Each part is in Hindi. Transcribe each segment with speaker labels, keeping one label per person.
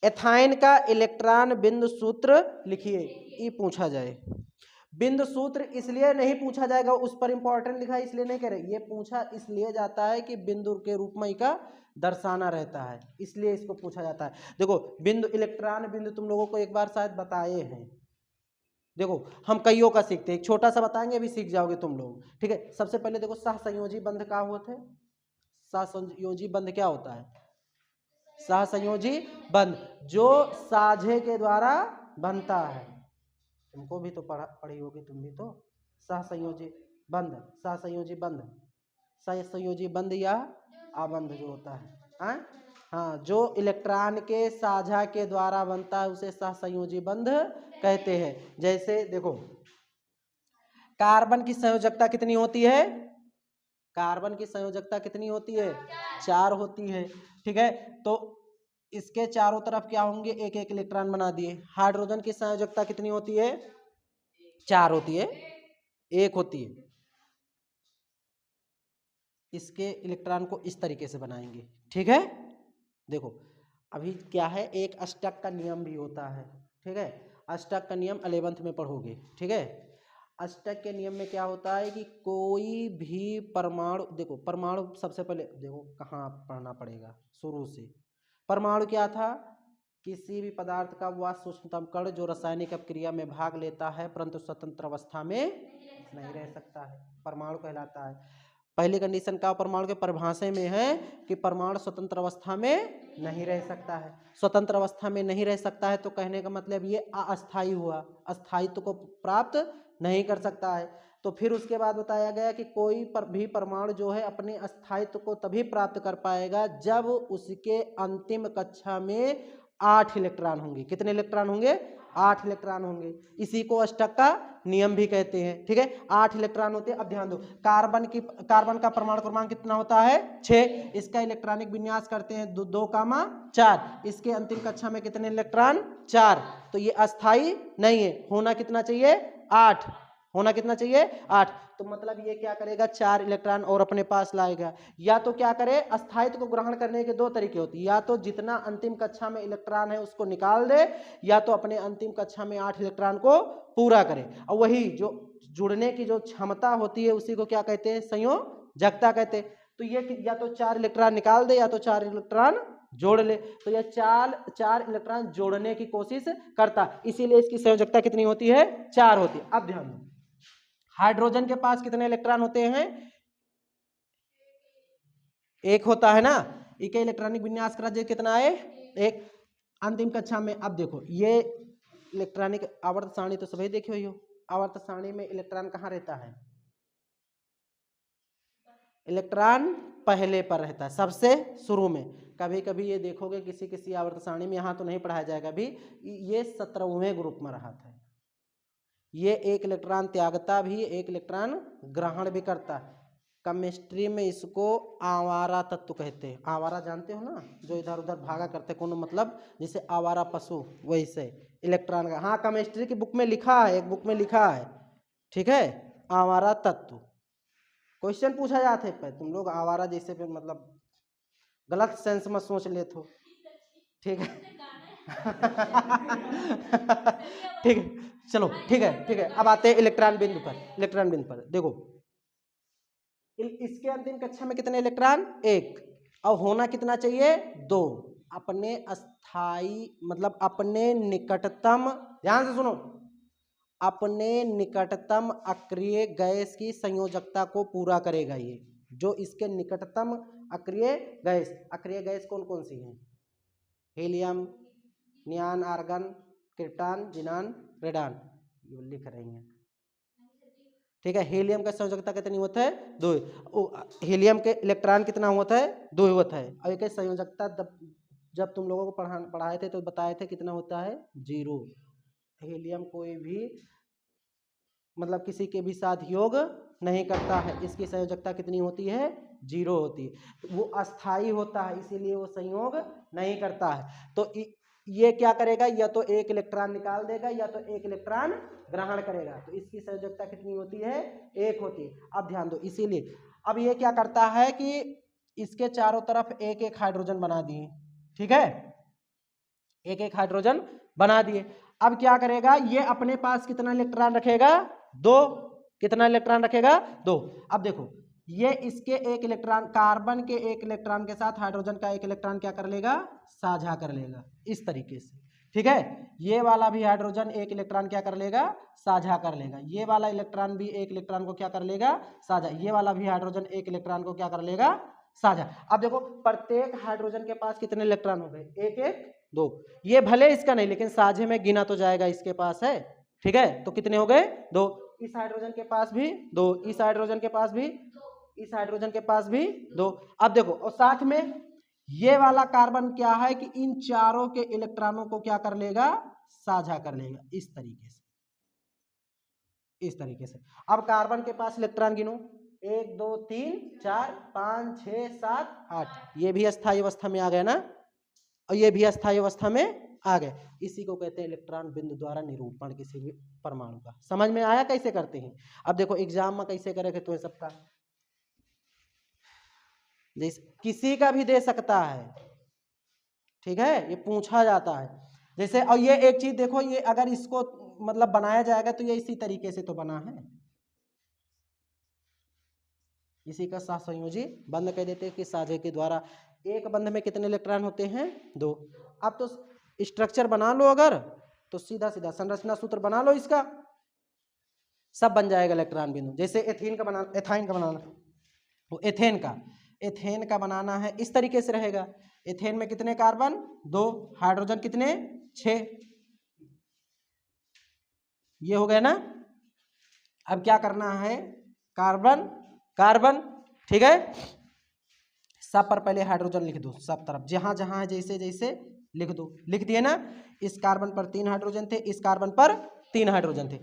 Speaker 1: एथाइन का इलेक्ट्रॉन बिंदु सूत्र लिखिए, ये पूछा जाए। बिंदु सूत्र इसलिए नहीं पूछा जाएगा, उस पर इंपॉर्टेंट लिखा है इसलिए नहीं कह रहे, ये पूछा इसलिए जाता है कि बिंदु के रूप में इसका दर्शाना रहता है, इसलिए इसको पूछा जाता है। देखो बिंदु, इलेक्ट्रॉन बिंदु तुम लोगों को एक बार शायद बताए हैं। देखो हम कईयों का सीखते हैं, एक छोटा सा बताएंगे अभी सीख जाओगे तुम लोग, ठीक है। सबसे पहले देखो सहसंयोजी बंध क्या होता है? सहसंयोजी बंध क्या होता है? सहसंयोजी बंध जो साझे के द्वारा बनता है, तुमको भी तो पढ़ी होगी तुम भी तो। सहसंयोजी बंध, सहसंयोजी बंध, सहसंयोजी बंध या आबंध जो होता है, हाँ, जो इलेक्ट्रॉन के साझा के द्वारा बनता है उसे सहसंयोजी बंध कहते हैं। जैसे देखो कार्बन की संयोजकता कितनी होती है? कार्बन की संयोजकता कितनी होती है? 4 होती है, ठीक है। तो इसके चारों तरफ क्या होंगे? एक एक इलेक्ट्रॉन बना दिए। हाइड्रोजन की संयोजकता कितनी होती है? 4 होती है, 1 होती है। इसके इलेक्ट्रॉन को इस तरीके से बनाएंगे, ठीक है। देखो अभी क्या है, एक अष्टक का नियम भी होता है, ठीक है। अष्टक का नियम 11th में पढ़ोगे, ठीक है। अष्टक के नियम में क्या होता है कि कोई भी परमाणु, देखो परमाणु सबसे पहले देखो कहाँ पढ़ना पड़ेगा, शुरू से। परमाणु क्या था? किसी भी पदार्थ का वह सूक्ष्मतम कण जो रासायनिक अपक्रिया में भाग लेता है परंतु स्वतंत्र अवस्था में नहीं रह सकता है, परमाणु कहलाता है। पहली कंडीशन का परमाणु के परिभाषा में है कि परमाणु स्वतंत्र अवस्था में नहीं रह सकता है। स्वतंत्र अवस्था में नहीं रह सकता है तो कहने का मतलब ये अस्थायी हुआ, अस्थायित्व को प्राप्त नहीं कर सकता है। तो फिर उसके बाद बताया गया कि कोई भी परमाणु जो है अपने अस्थायित्व को तभी प्राप्त कर पाएगा जब उसके अंतिम कक्षा में 8 इलेक्ट्रॉन होंगे। कितने इलेक्ट्रॉन होंगे? 8 इलेक्ट्रॉन होंगे। इसी को अष्टक का नियम भी कहते हैं, ठीक है। 8 इलेक्ट्रॉन होते हैं। अब ध्यान दो, कार्बन का परमाणु क्रमांक कितना होता है? 6। इसका इलेक्ट्रॉनिक विन्यास करते हैं 2,4। इसके अंतिम कक्षा में कितने इलेक्ट्रॉन? 4। तो ये अस्थाई नहीं है, होना कितना चाहिए? 8। होना कितना चाहिए? 8। तो मतलब ये क्या करेगा? 4 इलेक्ट्रॉन और अपने पास लाएगा। या तो क्या करे, अस्थायित्व को ग्रहण करने के 2 तरीके होते हैं, या तो जितना अंतिम कक्षा में इलेक्ट्रॉन है उसको निकाल दे, या तो अपने अंतिम कक्षा में 8 इलेक्ट्रॉन को पूरा करे। और वही जो जुड़ने की जो क्षमता होती है उसी को क्या कहते हैं? संयोजकता कहते हैं। तो ये या तो 4 इलेक्ट्रॉन निकाल दे या तो 4 इलेक्ट्रॉन जोड़ ले, तो यह 4 इलेक्ट्रॉन जोड़ने की कोशिश करता, इसीलिए इसकी संयोजकता कितनी होती है? 4 होती है। अब ध्यान दो, हाइड्रोजन के पास कितने इलेक्ट्रॉन होते हैं? 1 होता है ना। इके इलेक्ट्रॉनिक विन्यास का कितना है? 1। अंतिम कक्षा में अब देखो ये इलेक्ट्रॉनिक आवर्त सारणी तो सभी देखे हुई हो। आवर्त सारणी में इलेक्ट्रॉन कहाँ रहता है? इलेक्ट्रॉन पहले पर रहता है, सबसे शुरू में। कभी कभी ये देखोगे किसी किसी आवर्त सारणी में, यहाँ तो नहीं पढ़ाया जाएगा अभी, ये 17वें ग्रुप में रहा था। ये 1 इलेक्ट्रॉन त्यागता भी, 1 इलेक्ट्रॉन ग्रहण भी करता है। केमिस्ट्री में इसको आवारा तत्व कहते हैं। आवारा जानते हो ना, जो इधर उधर भागा करते, कोनो मतलब जैसे आवारा पशु, वैसे इलेक्ट्रॉन का। हाँ केमिस्ट्री की बुक में लिखा है, एक बुक में लिखा है, ठीक है, आवारा तत्व। क्वेश्चन पूछा जाता है, तुम लोग आवारा जैसे पे मतलब गलत सेंस में सोच ले तो, ठीक है। ठीक है, चलो ठीक है, ठीक है। अब आते हैं इलेक्ट्रॉन बिंदु पर। इलेक्ट्रॉन बिंदु पर देखो, इसके अंतिम कक्षा में कितने इलेक्ट्रॉन? 1। और होना कितना चाहिए? 2। अपने अस्थाई मतलब अपने निकटतम, ध्यान से सुनो, अपने निकटतम अक्रिय गैस की संयोजकता को पूरा करेगा ये। जो इसके निकटतम अक्रिय गैस कौन कौन सी है? हीलियम, नियान, आर्गन, क्रिप्टॉन, जिनान, रेडान, ये लिख रही हैं, ठीक है। हीलियम का संयोजकता कितनी होता है? 2। हीलियम के इलेक्ट्रॉन कितना होता है? 2 होता है। और एक संयोजकता जब तुम लोगों को पढ़ाए थे तो बताए थे कितना होता है? 0। हीलियम कोई भी मतलब किसी के भी साथ योग नहीं करता है, इसकी संयोजकता कितनी होती है? 0 होती है। वो अस्थाई होता है इसीलिए वो संयोग नहीं करता है। तो ये क्या करेगा? या तो 1 इलेक्ट्रॉन निकाल देगा या तो 1 इलेक्ट्रॉन ग्रहण करेगा। तो इसकी संयोजकता कितनी होती है? 1 होती है। अब ध्यान दो, इसीलिए अब ये क्या करता है कि इसके चारों तरफ 1 1 हाइड्रोजन बना दिए, ठीक है। एक एक हाइड्रोजन बना दिए। अब क्या करेगा, ये अपने पास कितना इलेक्ट्रॉन रखेगा, 2। कितना इलेक्ट्रॉन रखेगा, 2। अब देखो ये इसके एक इलेक्ट्रॉन, कार्बन के एक इलेक्ट्रॉन के साथ हाइड्रोजन का एक इलेक्ट्रॉन क्या कर लेगा, साझा कर लेगा, इस तरीके से। ठीक है, ये वाला भी हाइड्रोजन एक इलेक्ट्रॉन क्या कर लेगा, साझा कर लेगा। ये वाला इलेक्ट्रॉन भी एक इलेक्ट्रॉन को क्या कर लेगा, साझा। ये वाला भी हाइड्रोजन एक इलेक्ट्रॉन को क्या कर लेगा, साझा। अब देखो प्रत्येक हाइड्रोजन के पास कितने इलेक्ट्रॉन हो गए, एक एक, 2। ये भले इसका नहीं, लेकिन साझे में गिना तो जाएगा, इसके पास है। ठीक है, तो कितने हो गए, 2। इस हाइड्रोजन के पास भी 2, इस हाइड्रोजन के पास भी, इस हाइड्रोजन के पास भी 2। अब देखो, और साथ में ये वाला कार्बन क्या है कि इन चारों के इलेक्ट्रॉनों को क्या कर लेगा, साझा कर लेगा, इस तरीके से, इस तरीके से। अब कार्बन के पास इलेक्ट्रॉन गिनो, 1 2 3 4 5 6 7 8। ये भी अस्थायी अवस्था में आ गया ना, और ये भी अस्थायी अवस्था में आ गए। इसी को कहते हैं इलेक्ट्रॉन बिंदु द्वारा निरूपण किसी भी परमाणु का। समझ में आया कैसे करते हैं। अब देखो एग्जाम में कैसे करेंगे तो सबका, जैसे किसी का भी दे सकता है, ठीक है, ये पूछा जाता है जैसे। और ये एक चीज देखो, ये अगर इसको मतलब बनाया जाएगा तो ये इसी तरीके से तो बना है, इसी का सहसंयोजी बंध कह देते हैं कि साझे के द्वारा। एक बंध में कितने इलेक्ट्रॉन होते हैं, 2। अब तो स्ट्रक्चर बना लो अगर, तो सीधा सीधा संरचना सूत्र बना लो इसका, सब बन जाएगा इलेक्ट्रॉन बिंदु। जैसे एथीन का बनाना, एथाइन का बनाना, वो एथेन का बनाना है, इस तरीके से रहेगा। एथेन में कितने कार्बन, 2, हाइड्रोजन कितने, 6। ये हो गया ना। अब क्या करना है, कार्बन कार्बन, ठीक है, सब पर पहले हाइड्रोजन लिख दो, सब तरफ जहां जहां है जैसे जैसे लिख दो। लिख दिए ना, इस कार्बन पर 3 हाइड्रोजन थे, इस कार्बन पर 3 हाइड्रोजन थे।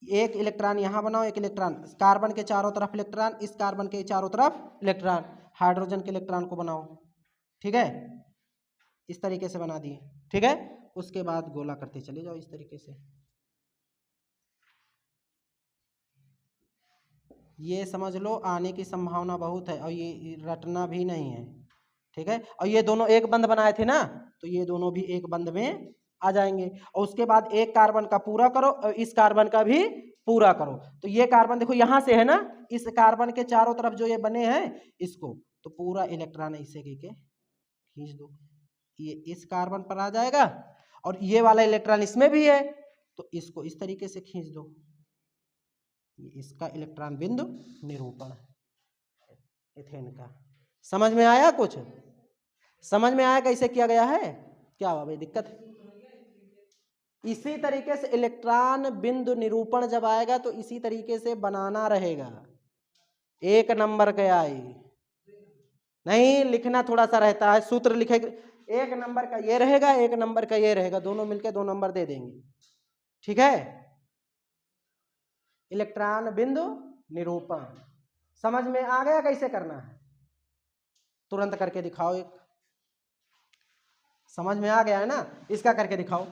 Speaker 1: एक इलेक्ट्रॉन यहां बनाओ, एक इलेक्ट्रॉन कार्बन के चारों तरफ इलेक्ट्रॉन, इस कार्बन के चारों तरफ इलेक्ट्रॉन, हाइड्रोजन के इलेक्ट्रॉन को बनाओ। ठीक है, इस तरीके से बना दिए। ठीक है, उसके बाद गोला करते चले जाओ इस तरीके से। ये समझ लो आने की संभावना बहुत है, और ये रटना भी नहीं है। ठीक है, और ये दोनों एक बंध बनाए थे ना, तो ये दोनों भी एक बंध में आ जाएंगे। और उसके बाद एक कार्बन का पूरा करो और इस कार्बन का भी पूरा करो। तो ये कार्बन देखो यहां से है ना, इस कार्बन के चारों तरफ जो ये बने हैं, इसको तो पूरा इलेक्ट्रॉन ऐसे के खींच दो, ये इस कार्बन पर आ जाएगा, और ये वाला इलेक्ट्रॉन इसमें भी है, तो इसको इस तरीके से खींच दो। ये इसका इलेक्ट्रॉन बिंदु निरूपण है एथेन का। समझ में आया, कुछ समझ में आया कैसे किया गया है, क्या हुआ भाई, दिक्कत है। इसी तरीके से इलेक्ट्रॉन बिंदु निरूपण जब आएगा तो इसी तरीके से बनाना रहेगा। 1 नंबर के आई नहीं, लिखना थोड़ा सा रहता है, सूत्र लिखे, 1 नंबर का ये रहेगा, 1 नंबर का ये रहेगा, दोनों मिलके 2 नंबर दे देंगे। ठीक है, इलेक्ट्रॉन बिंदु निरूपण समझ में आ गया कैसे करना है, तुरंत करके दिखाओ। एक समझ में आ गया है ना, इसका करके दिखाओ।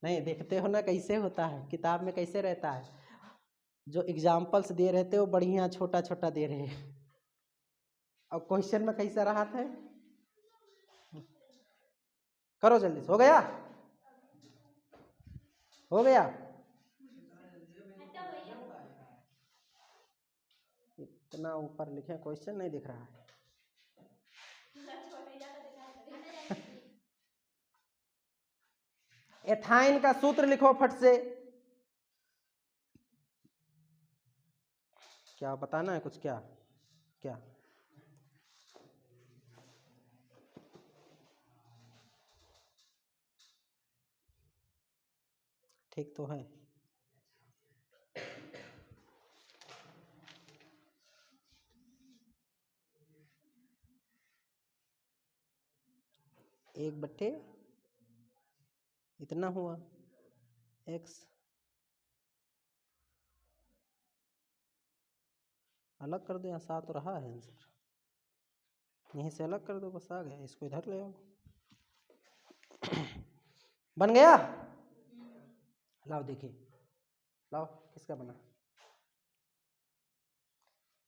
Speaker 1: नहीं देखते हो ना कैसे होता है, किताब में कैसे रहता है, जो एग्जाम्पल्स दे रहे थे वो बढ़िया छोटा छोटा दे रहे हैं। अब क्वेश्चन में कैसा रहा था, करो जल्दी से, हो गया, हो गया। इतना ऊपर लिखे, क्वेश्चन नहीं दिख रहा है। एथाइन का सूत्र लिखो फट से। क्या बताना है कुछ, क्या क्या ठीक तो है। एक बट्टे इतना हुआ x, अलग कर दो, यहाँ 7 रहा है आंसर, यहीं से अलग कर दो, बस आ गया। इसको इधर ले आओ, बन गया। लाओ देखिए, लाओ किसका बना,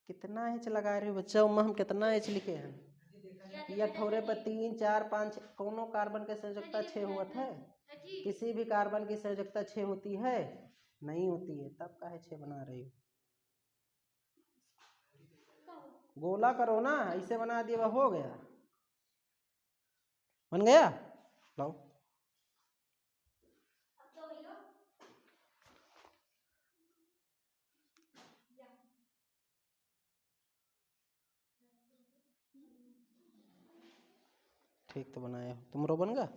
Speaker 1: कितना एच लगा रहे हो बच्चा? उमा हम कितना एच लिखे हैं? या थोड़े पर 3 4 5 कोनो कार्बन की संयोजकता 6 हुआ था? किसी भी कार्बन की संयोजकता 6 होती है? नहीं होती है, तब काहे 6 बना रही हो? गोला करो ना, ऐसे बना दिया वह हो गया, बन गया। लाओ ठीक तो बनाया, तुमरो बन गया।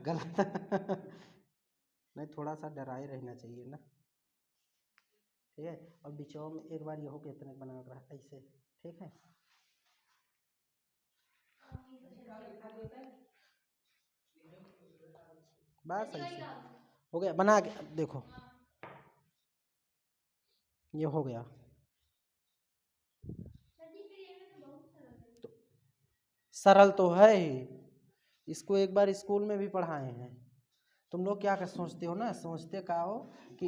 Speaker 1: गलत नहीं, थोड़ा सा डराए रहना चाहिए ना, ठीक है। और बिचौ में एक बार यहो के इतने बना रहा ऐसे, ठीक है। बस ऐसे हो गया, बना के देखो, ये हो गया। तो सरल तो है ही, इसको एक बार स्कूल में भी पढ़ाए हैं। तुम लोग क्या कर सोचते हो ना, सोचते का हो कि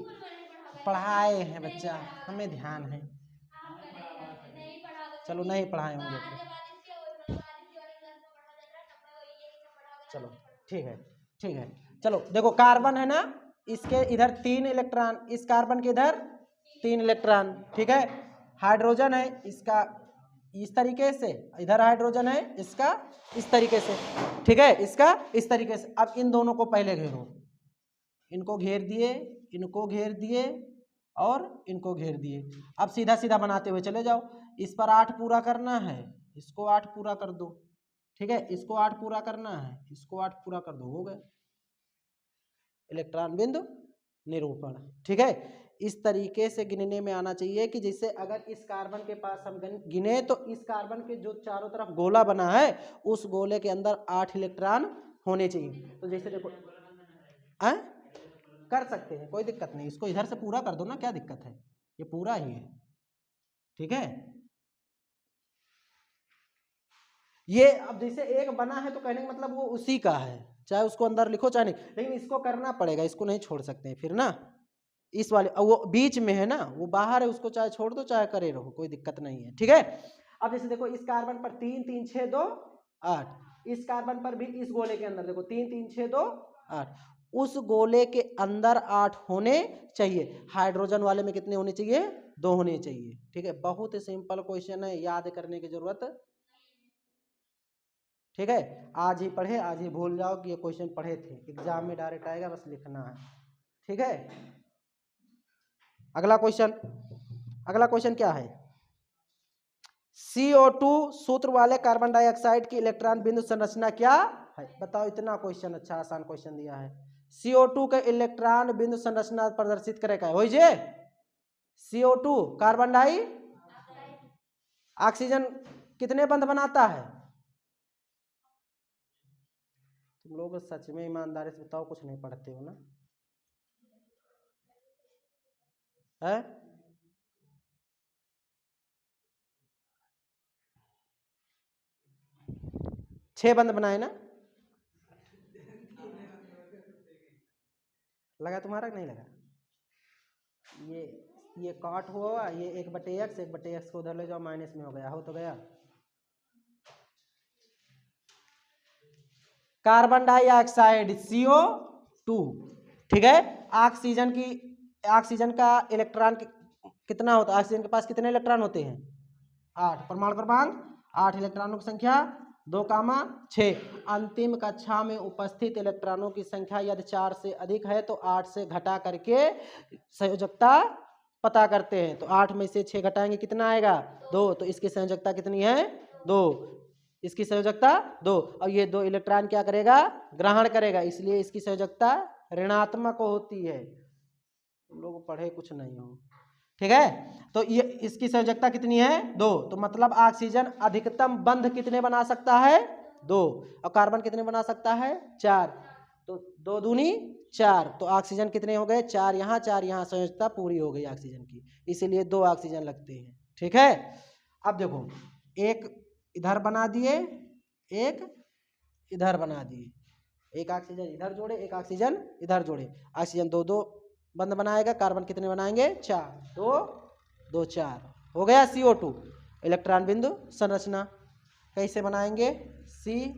Speaker 1: पढ़ाए हैं बच्चा, हमें ध्यान है। चलो नहीं पढ़ाए होंगे तो चलो ठीक है, ठीक है। चलो देखो, कार्बन है ना, इसके इधर 3 इलेक्ट्रॉन, इस कार्बन के इधर 3 इलेक्ट्रॉन, ठीक है। हाइड्रोजन है इसका इस तरीके से, इधर हाइड्रोजन है इसका इस तरीके से, ठीक है, इसका इस तरीके से। अब इन दोनों को पहले घेरो, इनको घेर दिए, इनको घेर दिए और इनको घेर दिए। अब सीधा सीधा बनाते हुए चले जाओ, इस पर 8 पूरा करना है, इसको 8 पूरा कर दो, ठीक है, इसको 8 पूरा करना है, इसको 8 पूरा कर दो, हो गए इलेक्ट्रॉन बिंदु निरूपण, ठीक है। इस तरीके से गिनने में आना चाहिए कि जैसे अगर इस कार्बन के पास हम गिने तो इस कार्बन के जो चारों तरफ गोला बना है उस गोले के अंदर 8 इलेक्ट्रॉन होने चाहिए। तो जैसे देखो कर सकते हैं, कोई दिक्कत नहीं, इसको इधर से पूरा कर दो ना, क्या दिक्कत है, ये पूरा ही है, ठीक है। ये अब जैसे एक बना है तो कहने का मतलब वो उसी का है, चाहे उसको अंदर लिखो चाहे नहीं, लेकिन इसको करना पड़ेगा, इसको नहीं छोड़ सकते हैं फिर ना। इस वाले वो बीच में है ना, वो बाहर है, उसको चाहे छोड़ दो चाहे करे रहो, कोई दिक्कत नहीं है, ठीक है। अब जैसे देखो इस कार्बन पर 3 3 6 2 8, इस कार्बन पर भी इस गोले के अंदर देखो 3 3 6 2 8, उस गोले के अंदर 8 होने चाहिए। हाइड्रोजन वाले में कितने होने चाहिए? 2 होने चाहिए, ठीक है। बहुत ही सिंपल क्वेश्चन है, याद करने की जरूरत, ठीक है। आज ही पढ़े आज ही भूल जाओ कि ये क्वेश्चन पढ़े थे, एग्जाम में डायरेक्ट आएगा, बस लिखना है, ठीक है। अगला क्वेश्चन, अगला क्वेश्चन क्या है? CO2 सूत्र वाले कार्बन डाइऑक्साइड की इलेक्ट्रॉन बिंदु संरचना क्या है? बताओ, इतना क्वेश्चन अच्छा आसान क्वेश्चन दिया है। CO2 के इलेक्ट्रॉन बिंदु संरचना प्रदर्शित करेगा, हो जे CO2 कार्बन डाई ऑक्सीजन कितने बंध बनाता है? तुम लोग सच में ईमानदारी से बताओ, कुछ नहीं पढ़ते हो ना, है? 6 बंद बनाए ना? लगा तुम्हारा नहीं लगा? ये काट हुआ, ये 1/x 1/x को उधर ले जाओ, माइनस में हो गया, हो तो गया। कार्बन डाइऑक्साइड CO2, ठीक है। ऑक्सीजन की, ऑक्सीजन का इलेक्ट्रॉन कितना होता है? ऑक्सीजन के पास कितने इलेक्ट्रॉन होते हैं? 8। परमाणु क्रमांक 8, इलेक्ट्रॉनों की संख्या 2, 6। अंतिम कक्षा में उपस्थित इलेक्ट्रॉनों की संख्या यदि 4 से अधिक है तो 8 से घटा करके संयोजकता पता करते हैं। तो 8 में से 6 घटाएंगे, कितना आएगा? 2। तो इसकी संयोजकता कितनी है? 2। इसकी संयोजकता 2। और ये 2 इलेक्ट्रॉन क्या करेगा? ग्रहण करेगा, इसलिए इसकी संयोजकता ऋणात्मक होती है। तुम लोग पढ़े कुछ नहीं हो, ठीक है। तो ये इसकी संयोजकता कितनी है? 2। तो मतलब ऑक्सीजन अधिकतम बंध कितने बना सकता है? 2। और कार्बन कितने बना सकता है? 4। तो 2 दूनी 4, तो ऑक्सीजन कितने हो गए? 4 यहाँ 4 यहाँ, संयोजकता पूरी हो गई ऑक्सीजन की, इसीलिए 2 ऑक्सीजन लगते हैं, ठीक है। अब देखो, एक इधर बना दिए, एक इधर बना दिए, एक ऑक्सीजन इधर जोड़े, एक ऑक्सीजन इधर जोड़े, ऑक्सीजन 2 2 बंध बनाएगा, कार्बन कितने बनाएंगे 4, 2 2 4 हो गया CO2। इलेक्ट्रॉन बिंदु संरचना कैसे बनाएंगे CO,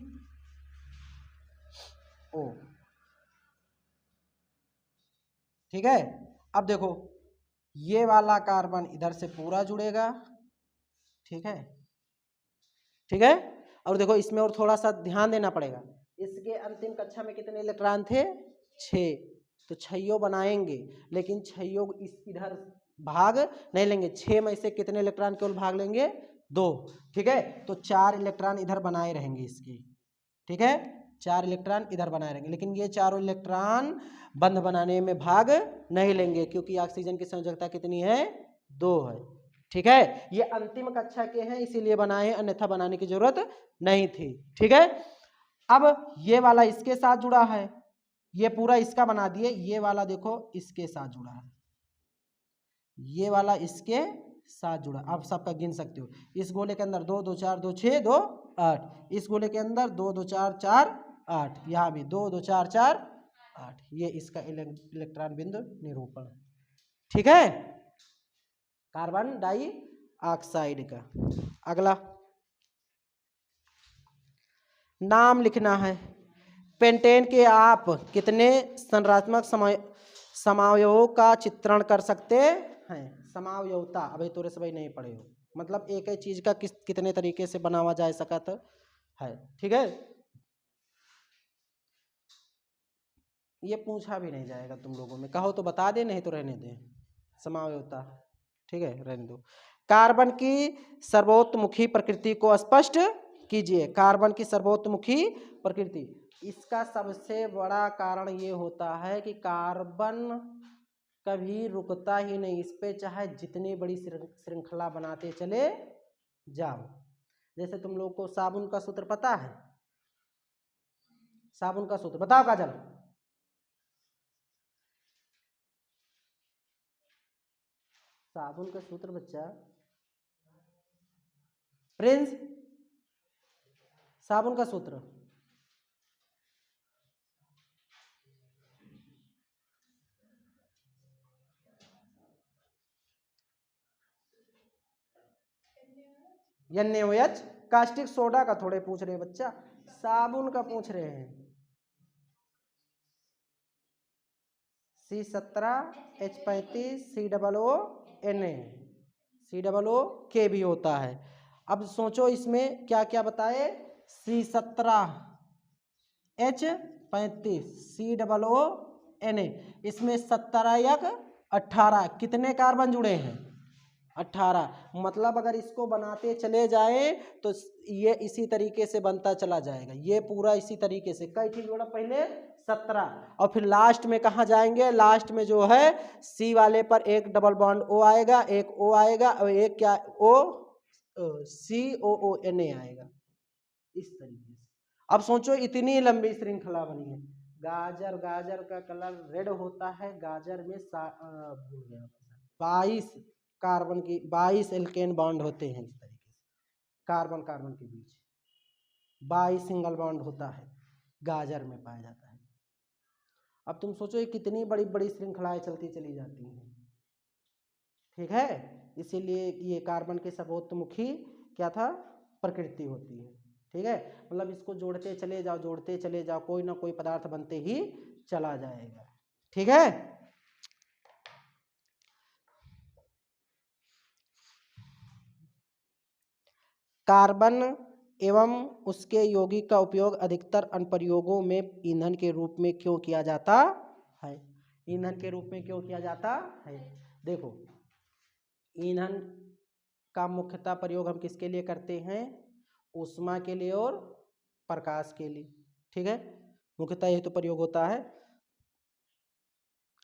Speaker 1: ठीक है। अब देखो ये वाला कार्बन इधर से पूरा जुड़ेगा, ठीक है, ठीक है। और देखो इसमें और थोड़ा सा ध्यान देना पड़ेगा, इसके अंतिम कक्षा में कितने इलेक्ट्रॉन थे 6, तो 6 बनाएंगे, लेकिन 6 इस इधर भाग नहीं लेंगे, 6 में से कितने इलेक्ट्रॉन केवल भाग लेंगे 2, ठीक है। तो 4 इलेक्ट्रॉन इधर बनाए रहेंगे इसके, ठीक है, 4 इलेक्ट्रॉन इधर बनाए रहेंगे, लेकिन ये चारों इलेक्ट्रॉन बंध बनाने में भाग नहीं लेंगे क्योंकि ऑक्सीजन की संयोजकता कितनी है 2 है, ठीक है। ये अंतिम कक्षा के हैं इसीलिए बनाए, अन्यथा बनाने की जरूरत नहीं थी, ठीक है। अब ये वाला इसके साथ जुड़ा है, ये पूरा इसका बना दिए, ये वाला देखो इसके साथ जुड़ा है, ये वाला इसके साथ जुड़ा, आप सबका गिन सकते हो। इस गोले के अंदर 2 2 4 2 6 2 8, इस गोले के अंदर 2 2 4 4 8, यहाँ भी 2 2 4 4 8, ये इसका इलेक्ट्रॉन बिंदु निरूपण, ठीक है, कार्बन डाइऑक्साइड का। अगला नाम लिखना है। पेंटेन के आप कितने संरचनात्मक समावयवों का चित्रण कर सकते हैं। समावयवता अभी तोरे से भाई नहीं पढ़े हो, मतलब एक ही चीज का कितने तरीके से बनावा जा सकता है, ठीक है। ये पूछा भी नहीं जाएगा तुम लोगों में, कहो तो बता दे, नहीं तो रहने दे, समावयवता, ठीक है, रहने दो। कार्बन की सर्वोत्मुखी प्रकृति को स्पष्ट कीजिए। कार्बन की सर्वोत्मुखी प्रकृति, इसका सबसे बड़ा कारण ये होता है कि कार्बन कभी रुकता ही नहीं, इस पे चाहे जितनी बड़ी श्रृंखला बनाते चले जाओ। जैसे तुम लोग को साबुन का सूत्र पता है, साबुन का सूत्र बताओ काजल। साबुन का सूत्र बच्चा, प्रिंस, साबुन का सूत्र NaOH। कास्टिक सोडा का थोड़े पूछ रहे हैं बच्चा, साबुन का पूछ रहे हैं। C17H35 COO COO भी होता है। अब सोचो इसमें क्या क्या बताए, C17H35 COO इसमें 17 कितने कार्बन जुड़े हैं 18, मतलब अगर इसको बनाते चले जाए तो ये इसी तरीके से बनता चला जाएगा, ये पूरा इसी तरीके से, कई ठीक जोड़ा पहले 17 और फिर लास्ट में कहाँ जाएंगे, लास्ट में जो है C वाले पर एक डबल बॉन्ड O आएगा, एक O आएगा और एक क्या COONA आएगा, इस तरीके से। अब सोचो इतनी लंबी श्रृंखला बनी है। गाजर का कलर रेड होता है, गाजर में भूल गया 22 कार्बन की 22 एल्केन बॉन्ड होते हैं, इस तरीके से कार्बन कार्बन के बीच 22 सिंगल बॉन्ड होता है, गाजर में पाया जाता है। अब तुम सोचो ये कितनी बड़ी बड़ी श्रृंखलाएं चलती चली जाती हैं, ठीक है। इसीलिए ये कार्बन की सर्वोत्मुखी क्या था प्रकृति होती है, ठीक है। मतलब इसको जोड़ते चले जाओ, कोई ना कोई पदार्थ बनते ही चला जाएगा, ठीक है। कार्बन एवं उसके यौगिक का उपयोग अधिकतर अनुप्रयोगों में ईंधन के रूप में क्यों किया जाता है। ईंधन के रूप में क्यों किया जाता है, देखो ईंधन का मुख्यतः प्रयोग हम किसके लिए करते हैं, ऊष्मा के लिए और प्रकाश के लिए, ठीक है, मुख्यतः यही तो प्रयोग होता है।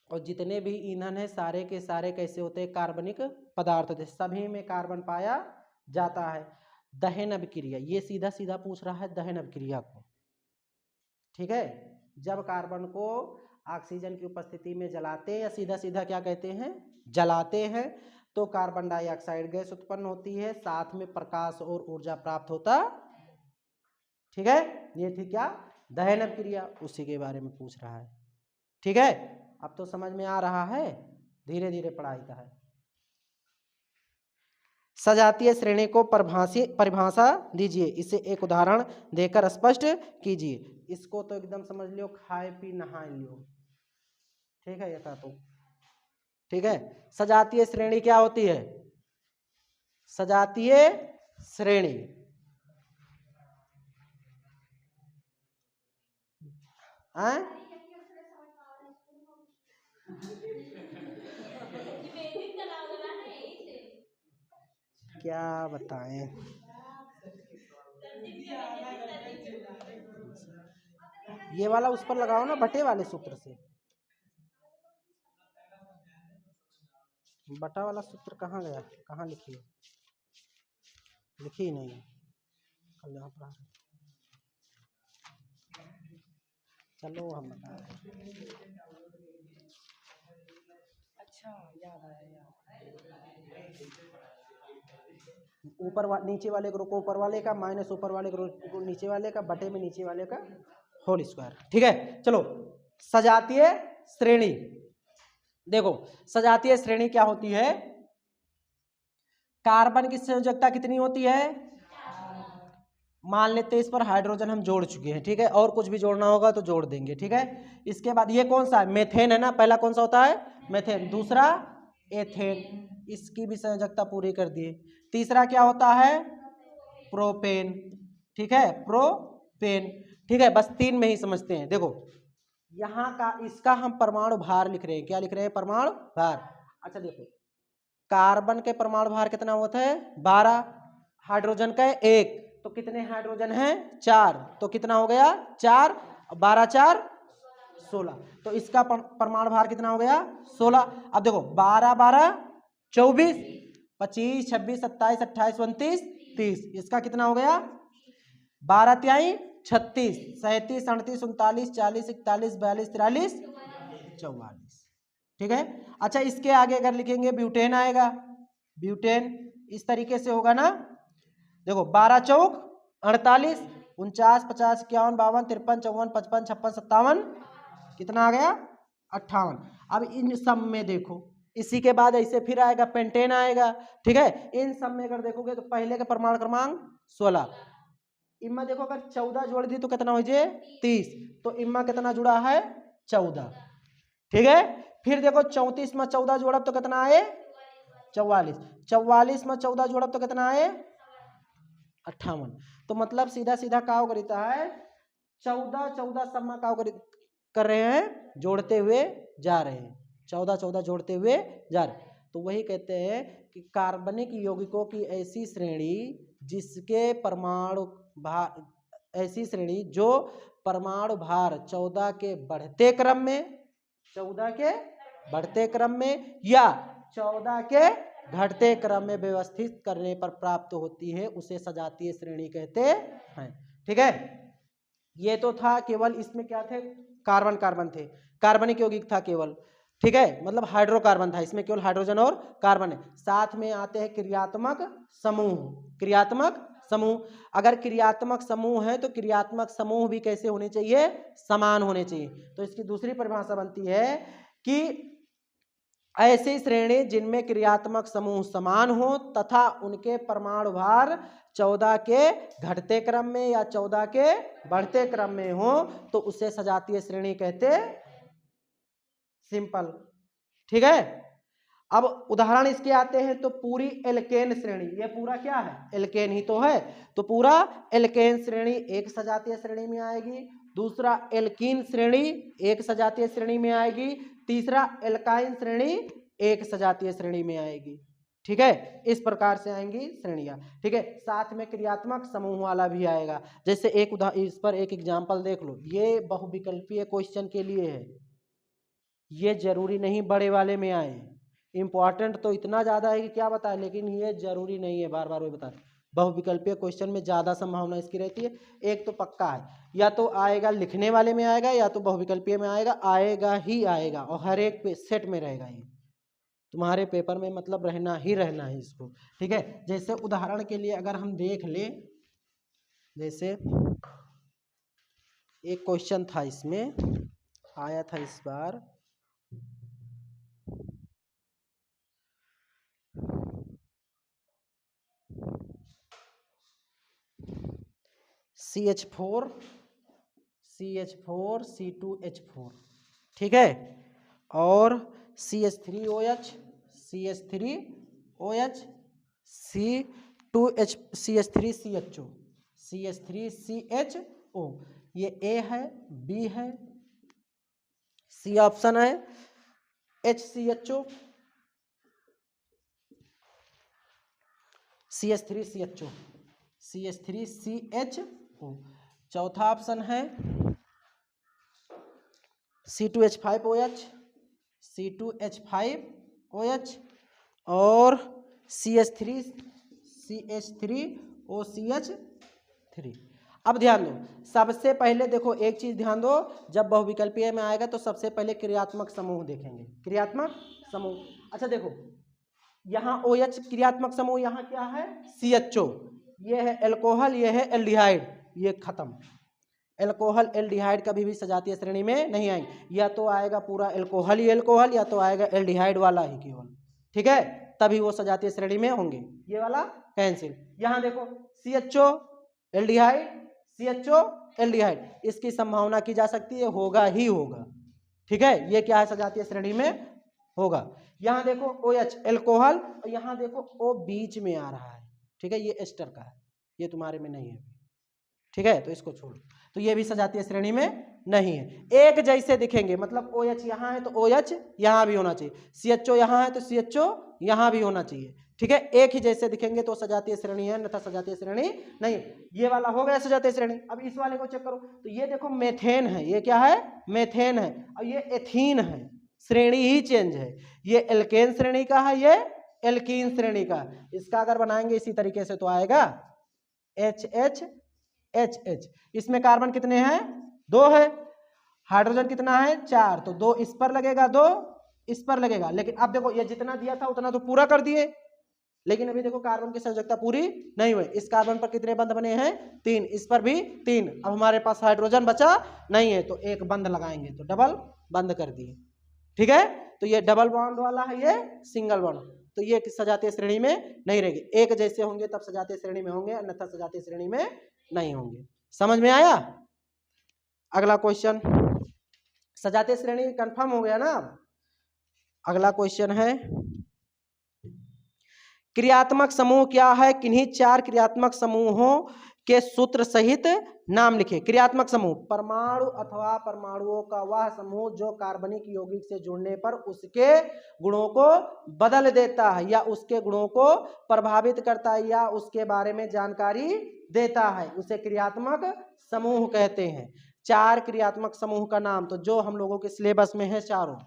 Speaker 1: और जितने भी ईंधन है सारे के सारे कैसे होते हैं, कार्बनिक पदार्थ होते हैं, सभी में कार्बन पाया जाता है। दहन अभिक्रिया, ये सीधा सीधा पूछ रहा है दहन अभिक्रिया को, ठीक है। जब कार्बन को ऑक्सीजन की उपस्थिति में जलाते हैं या सीधा सीधा क्या कहते हैं जलाते हैं, तो कार्बन डाइऑक्साइड गैस उत्पन्न होती है, साथ में प्रकाश और ऊर्जा प्राप्त होता, ठीक है। ये थी क्या दहन अभिक्रिया, उसी के बारे में पूछ रहा है, ठीक है। अब तो समझ में आ रहा है, धीरे धीरे पढ़ाई का है। सजातीय श्रेणी को परिभाषा दीजिए, इसे एक उदाहरण देकर स्पष्ट कीजिए। इसको तो एकदम समझ लियो, खाए पी नहाए लियो, ठीक है। यथा तो ठीक है। सजातीय श्रेणी क्या होती है? सजातीय श्रेणी क्या बताएं, ये वाला उस पर लगाओ ना, बटे वाले सूत्र से। बटा वाला सूत्र कहाँ गया, कहाँ लिखी है? लिखी नहीं है, कल यहाँ पर। चलो हम बता रहे। अच्छा याद आया, ऊपर नीचे वाले को रोको ऊपर वाले का, माइनस ऊपर वाले को रोको नीचे वाले का, बटे में नीचे वाले का होल स्क्वायर, ठीक है। चलो सजातीय श्रेणी देखो, सजातीय श्रेणी क्या होती है? कार्बन की संयोजकता कितनी होती है? मान लेते हैं इस पर हाइड्रोजन हम जोड़ चुके हैं, ठीक है, और कुछ भी जोड़ना होगा तो जोड़ देंगे, ठीक है। इसके बाद ये कौन सा है? मेथेन है ना, पहला कौन सा होता है? मेथेन। दूसरा एथेन, इसकी भी संयोजकता पूरी कर दिए। तीसरा क्या होता है? प्रोपेन, ठीक है, प्रोपेन, ठीक है। बस तीन में ही समझते हैं। देखो यहाँ का इसका हम परमाणु भार लिख रहे हैं, क्या लिख रहे हैं? परमाणु भार। अच्छा देखो, कार्बन के परमाणु भार कितना होता है? 12, हाइड्रोजन का 1, तो कितने हाइड्रोजन हैं? 4, तो कितना हो गया? 4, 12 4 16, तो इसका परमाणु भार कितना हो गया? 16। अब देखो 12 12 24 25 26 27 28 29 30, इसका कितना हो गया? 12 तिहाई 36, 37 38 39 40 41 42 43 44, ठीक है। अच्छा इसके आगे अगर लिखेंगे ब्यूटेन आएगा, ब्यूटेन इस तरीके से होगा ना। देखो 12 चौक 48, 49 50 51 52 53 54 55 56 57, कितना आ गया? 58। अब इन सब में देखो, इसी के बाद ऐसे फिर आएगा पेंटेन आएगा, ठीक है। इन सब में अगर देखोगे तो पहले का परमाणु क्रमांक 16, इम्मा देखो अगर 14 जोड़ दी तो कितना हो जाए? 30, तो इम्मा कितना जुड़ा है? 14, ठीक है। फिर देखो 34 में 14 जोड़ब तो कितना आए? 44, 44 में 14 जोड़ब तो कितना आए? 58। तो मतलब सीधा सीधा का करीता है 14 14 सब में का कर रहे हैं, जोड़ते हुए जा रहे हैं, 14 14 जोड़ते हुए जा रहे हैं। तो वही कहते हैं कि कार्बनिक यौगिकों की ऐसी श्रेणी जिसके परमाणु भार, ऐसी श्रेणी जो परमाणु भार 14 के बढ़ते क्रम में, 14 के बढ़ते क्रम में या 14 के घटते क्रम में व्यवस्थित करने पर प्राप्त होती है, उसे सजातीय श्रेणी कहते हैं, ठीक है। ये तो था केवल, इसमें क्या थे? कार्बन कार्बन थे, कार्बनिक यौगिक था केवल, ठीक है, मतलब हाइड्रोकार्बन था, इसमें केवल हाइड्रोजन और कार्बन है। साथ में आते हैं क्रियात्मक समूह, क्रियात्मक समूह। अगर क्रियात्मक समूह है तो क्रियात्मक समूह भी कैसे होने चाहिए? समान होने चाहिए। तो इसकी दूसरी परिभाषा बनती है कि ऐसी श्रेणी जिनमें क्रियात्मक समूह समान हो तथा उनके परमाणु भार 14 के घटते क्रम में या 14 के बढ़ते क्रम में हो तो उसे सजातीय श्रेणी कहते, सिंपल, ठीक है। अब उदाहरण इसके आते हैं तो पूरी एल्केन श्रेणी, ये पूरा क्या है? एल्केन ही तो है, तो पूरा एल्केन श्रेणी एक सजातीय श्रेणी में आएगी। दूसरा एल्कीन श्रेणी एक सजातीय श्रेणी में आएगी। तीसरा एल्काइन श्रेणी एक सजातीय श्रेणी में आएगी, ठीक है। इस प्रकार से आएंगी श्रेणियां, ठीक है। साथ में क्रियात्मक समूह वाला भी आएगा। जैसे एक इस पर एक एग्जांपल देख लो, ये बहुविकल्पीय क्वेश्चन के लिए है, ये जरूरी नहीं बड़े वाले में आए। इंपॉर्टेंट तो इतना ज्यादा है कि क्या बताए, लेकिन ये जरूरी नहीं है, बार बार वो बता। बहुविकल्पीय क्वेश्चन में ज्यादा संभावना इसकी रहती है। एक तो पक्का है, या तो आएगा लिखने वाले में आएगा या तो बहुविकल्पीय में आएगा, आएगा ही आएगा, और हर एक सेट में रहेगा। ये तुम्हारे पेपर में मतलब रहना ही रहना है इसको, ठीक है। जैसे उदाहरण के लिए अगर हम देख लें, जैसे एक क्वेश्चन था इसमें आया था इस बार, CH4 C2H4, ठीक है, और CH3OH CH3CHO, ये A है, B है, C ऑप्शन है, HCHO CH3CHO, चौथा ऑप्शन है C2H5OH और CH3OCH3। अब ध्यान दो, सबसे पहले देखो एक चीज ध्यान दो, जब बहुविकल्पीय में आएगा तो सबसे पहले क्रियात्मक समूह देखेंगे, क्रियात्मक समूह। अच्छा देखो, यहाँ OH क्रियात्मक समूह, यहाँ क्या है CHO, ये है एल्कोहल, ये है एल्डिहाइड, ये खत्म। एल्कोहल एल्डिहाइड कभी भी सजातीय श्रेणी में नहीं आएंगे, या तो आएगा पूरा एल्कोहल ही एल्कोहल, या तो आएगा एल्डिहाइड वाला ही केवल, ठीक है, तभी वो सजातीय श्रेणी में होंगे। ये वाला कैंसिल। यहाँ देखो CHO एल्डिहाइड, CHO एल्डिहाइड, इसकी संभावना की जा सकती है, होगा ही होगा, ठीक है, ये क्या है सजातीय श्रेणी में होगा। यहाँ देखो OH एल्कोहल, और यहाँ देखो O बीच में आ रहा है, ठीक है, ये एस्टर का है, ये तुम्हारे में नहीं है, ठीक है, तो इसको छोड़, तो ये भी सजातीय श्रेणी में नहीं है। एक जैसे दिखेंगे, मतलब OH यहाँ है तो OH यहाँ भी होना चाहिए, CHO यहाँ है तो CHO यहाँ भी होना चाहिए, ठीक है, एक ही जैसे दिखेंगे तो सजातीय श्रेणी है, अन्यथा सजातीय श्रेणी नहीं। ये वाला हो गया सजातीय श्रेणी। अब इस वाले को चेक करो, तो ये देखो मेथेन है, ये क्या है मेथेन है, और ये एथीन है, श्रेणी ही चेंज है, ये एल्केन श्रेणी का है, ये एल्कीन श्रेणी का। इसका अगर बनाएंगे इसी तरीके से तो आएगा HH। इसमें कार्बन कितने हैं 2 है, हाइड्रोजन कितना है 4, तो 2 इस पर लगेगा, 2 इस पर लगेगा। लेकिन अब देखो ये जितना दिया था उतना तो पूरा कर दिए, लेकिन अभी देखो कार्बन की संयोजकता पूरी नहीं हुई। इस कार्बन पर कितने बंध बने हैं 3, इस पर भी 3। अब हमारे पास हाइड्रोजन बचा नहीं है, तो एक बंध लगाएंगे, तो डबल बंद कर दिए, ठीक है, तो ये डबल बॉन्ड वाला है, ये सिंगल बॉन्ड, तो ये सजातीय श्रेणी में नहीं रहेगी। एक जैसे होंगे तब सजातीय श्रेणी में होंगे, अन्यथा सजातीय श्रेणी में नहीं होंगे। समझ में आया? अगला क्वेश्चन, सजातीय श्रेणी कंफर्म हो गया ना। अगला क्वेश्चन है, क्रियात्मक समूह क्या है, किन्हीं 4 क्रियात्मक समूहों के सूत्र सहित नाम लिखे। क्रियात्मक समूह, परमाणु अथवा परमाणुओं का वह समूह जो कार्बनिक यौगिक से जुड़ने पर उसके गुणों को बदल देता है, या उसके गुणों को प्रभावित करता है, या उसके बारे में जानकारी देता है, उसे क्रियात्मक समूह कहते हैं। 4 क्रियात्मक समूह का नाम, तो जो हम लोगों के सिलेबस में है चारों,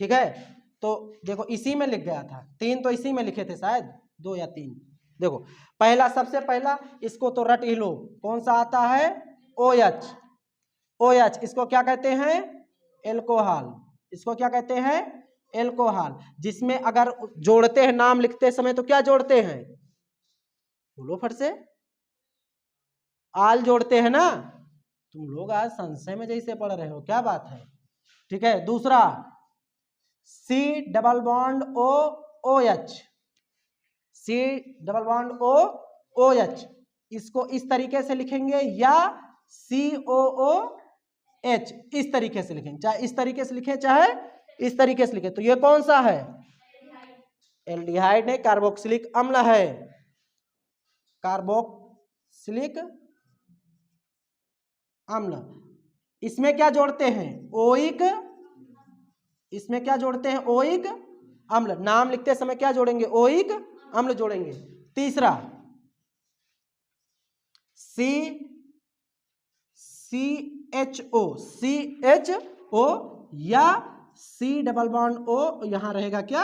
Speaker 1: ठीक है, तो देखो इसी में लिख गया था, 3 तो इसी में लिखे थे शायद, 2 या 3। देखो पहला, सबसे पहला इसको तो रट ही लो, कौन सा आता है OH। OH इसको क्या कहते हैं एल्कोहल, इसको क्या कहते हैं एल्कोहल, जिसमें अगर जोड़ते हैं नाम लिखते समय तो क्या जोड़ते हैं, बोलो फट से, आल जोड़ते हैं ना। तुम लोग आज संशय में जैसे पढ़ रहे हो, क्या बात है, ठीक है। दूसरा C double bond OH, C double bond OH, इसको इस तरीके से लिखेंगे, या COOH इस तरीके से लिखेंगे, चाहे इस तरीके से लिखें चाहे इस तरीके से लिखें। तो ये कौन सा है एल्डिहाइड है, कार्बोक्सिलिक अम्ल है, कार्बोक्सिलिक अम्ल। इसमें क्या जोड़ते हैं ओइक, इसमें क्या जोड़ते हैं ओइक अम्ल, नाम लिखते समय क्या जोड़ेंगे ओइक अम्ल जोड़ेंगे। तीसरा CHO या C डबल बॉन्ड O, यहां रहेगा क्या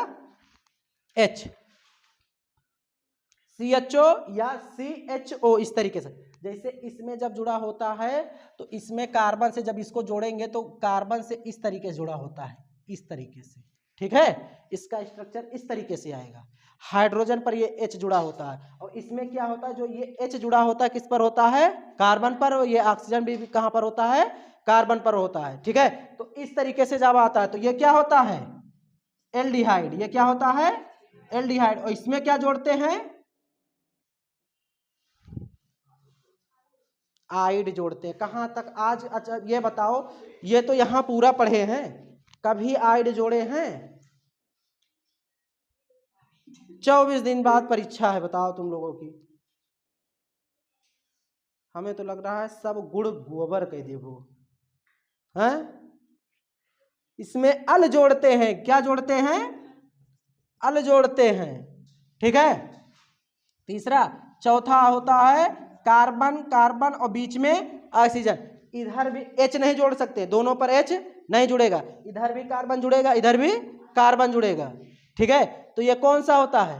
Speaker 1: H, CHO या CHO, इस तरीके से। जैसे इसमें जब जुड़ा होता है तो इसमें कार्बन से जब इसको जोड़ेंगे तो कार्बन से इस तरीके से जुड़ा होता है, इस तरीके से, ठीक है, इसका स्ट्रक्चर इस तरीके से आएगा। हाइड्रोजन पर ये H जुड़ा होता है, और इसमें क्या होता है, जो ये H जुड़ा होता है किस पर होता है कार्बन पर, और ये ऑक्सीजन भी कहां पर होता है कार्बन पर होता है, ठीक है। तो इस तरीके से जब आता है तो ये क्या होता है एल्डिहाइड, ये क्या होता है एल्डिहाइड। और इसमें क्या जोड़ते हैं आइड जोड़ते हैं। कहाँ तक आज? अच्छा ये बताओ, ये तो यहाँ पूरा पढ़े हैं, कभी आइड जोड़े हैं? 24 दिन बाद परीक्षा है, बताओ तुम लोगों की। हमें तो लग रहा है सब गुड़ गोबर कह देवो हैं। इसमें अल जोड़ते हैं, क्या जोड़ते हैं? अल जोड़ते हैं, ठीक है। तीसरा, चौथा होता है कार्बन, कार्बन और बीच में ऑक्सीजन। इधर भी एच नहीं जोड़ सकते, दोनों पर एच नहीं जुड़ेगा, इधर भी कार्बन जुड़ेगा, इधर भी कार्बन जुड़ेगा, ठीक है। तो ये कौन सा होता है?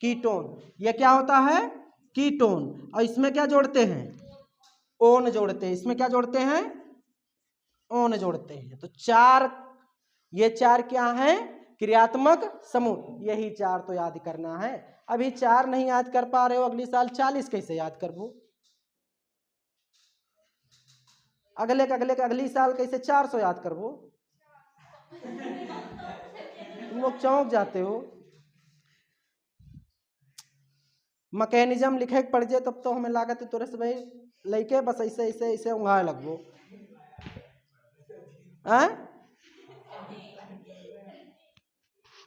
Speaker 1: कीटोन। ये क्या होता है? कीटोन। और इसमें क्या जोड़ते हैं? ओन जोड़ते हैं। इसमें क्या जोड़ते हैं? ओन जोड़ते हैं। तो चार, ये चार क्या हैं? क्रियात्मक समूह। यही चार तो याद करना है। अभी चार नहीं याद कर पा रहे हो, अगली साल 40 कैसे याद करबो? अगली साल कैसे 400 याद करबो? तुम लोग चौंक जाते हो। मैकेनिज्म लिखे पड़ जाए तब तो हमें लागत है तुरंत भाई लेके बस ऐसे ऐसे ऐसे उंगाए लगबो।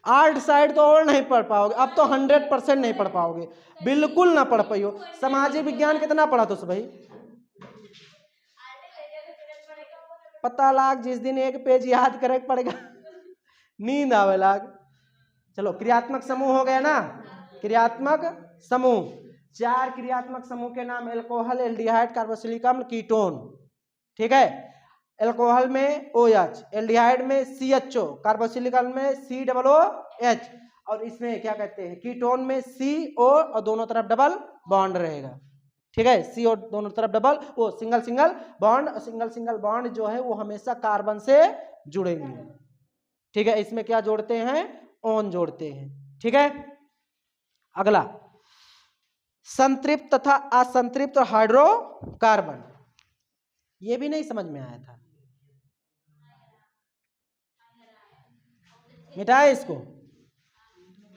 Speaker 1: आर्ट साइड तो और नहीं पढ़ पाओगे, अब तो 100% नहीं पढ़ पाओगे, बिल्कुल ना पढ़ पाइयो। सामाजिक विज्ञान कितना पढ़ा तो भाई? पता लाग जिस दिन एक पेज याद करे पड़ेगा नींद आवे लाग। चलो क्रियात्मक समूह हो गया ना। क्रियात्मक समूह, चार क्रियात्मक समूह के नाम एल्कोहल, एल्डिहाइड, कार्बोक्सिलिक अम्ल, कीटोन, ठीक है। एल्कोहल में OH, एल्डिहाइड में CHO, कार्बोक्सिलिक अम्ल में COOH, और इसमें क्या कहते हैं? कीटोन में CO और दोनों तरफ डबल बॉन्ड रहेगा, ठीक है। CO दोनों तरफ डबल, वो सिंगल सिंगल बॉन्ड, और सिंगल सिंगल बॉन्ड जो है वो हमेशा कार्बन से जुड़ेंगे, ठीक है। इसमें क्या जोड़ते हैं? ओन जोड़ते हैं, ठीक है। अगला, संतृप्त तथा असंतृप्त हाइड्रोकार्बन। ये भी नहीं समझ में आया था, मिटाए इसको।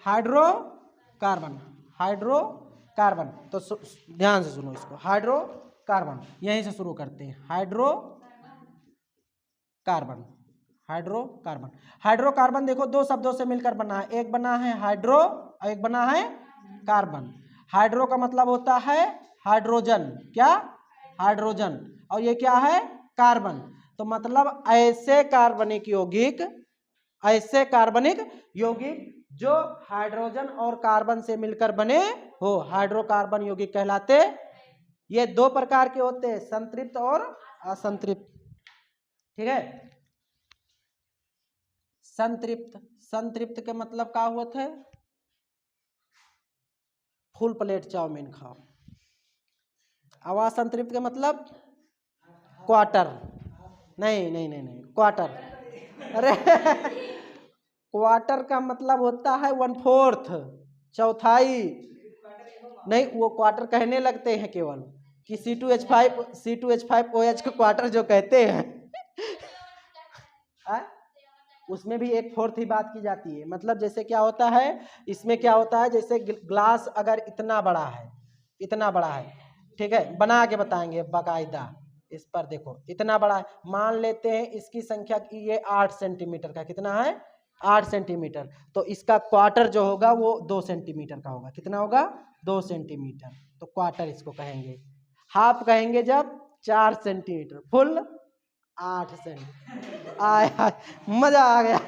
Speaker 1: हाइड्रोकार्बन, हाइड्रोकार्बन, तो ध्यान से सुनो इसको। हाइड्रोकार्बन यहीं से शुरू करते हैं। हाइड्रोकार्बन, हाइड्रोकार्बन, हाइड्रोकार्बन देखो दो शब्दों से मिलकर बना है, एक बना है हाइड्रो और एक बना है कार्बन। हाइड्रो का मतलब होता है हाइड्रोजन, क्या? हाइड्रोजन। और ये क्या है? कार्बन। तो मतलब ऐसे कार्बनिक यौगिक, ऐसे कार्बनिक यौगिक जो हाइड्रोजन और कार्बन से मिलकर बने हो, हाइड्रोकार्बन यौगिक कहलाते। ये दो प्रकार के होते हैं, संतृप्त और असंतृप्त, ठीक है। संतृप्त, संतृप्त के मतलब क्या हुआ था? फुल प्लेट चाउमीन खाओ। अब असंतृप्त के मतलब क्वार्टर, नहीं नहीं नहीं नहीं, क्वार्टर। अरे क्वार्टर का मतलब होता है 1/4, चौथाई। नहीं, वो क्वार्टर कहने लगते हैं केवल कि C2H5OH को क्वार्टर जो कहते हैं उसमें भी 1/4 ही बात की जाती है। मतलब जैसे क्या होता है, इसमें क्या होता है, जैसे ग्लास अगर इतना बड़ा है, इतना बड़ा है, ठीक है, बना के बताएंगे बाकायदा। इस पर देखो इतना बड़ा है, मान लेते हैं इसकी संख्या की ये 8 सेंटीमीटर का, कितना है? 8 सेंटीमीटर। तो इसका क्वार्टर जो होगा वो 2 सेंटीमीटर का होगा। कितना होगा? 2 सेंटीमीटर। तो क्वार्टर इसको कहेंगे। हाफ कहेंगे जब 4 सेंटीमीटर, फुल 8 सेंटीमीटर। आया, मजा आ गया,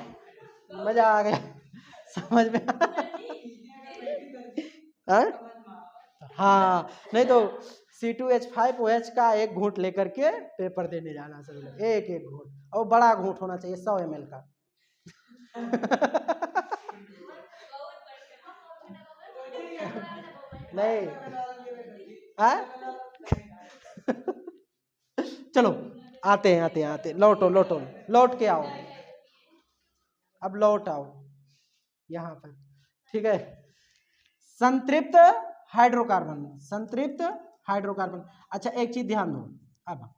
Speaker 1: मजा आ गया, समझ में? हाँ, नहीं तो C2H5OH का एक घूंट लेकर के पेपर देने जाना सभी लोग, एक एक घूंट, और बड़ा घूंट होना चाहिए 100 ml का नहीं चलो आते हैं, लौट के आओ, अब लौट आओ यहाँ पर, ठीक है। संतृप्त हाइड्रोकार्बन, संतृप्त हाइड्रोकार्बन। अच्छा एक चीज ध्यान दो, अब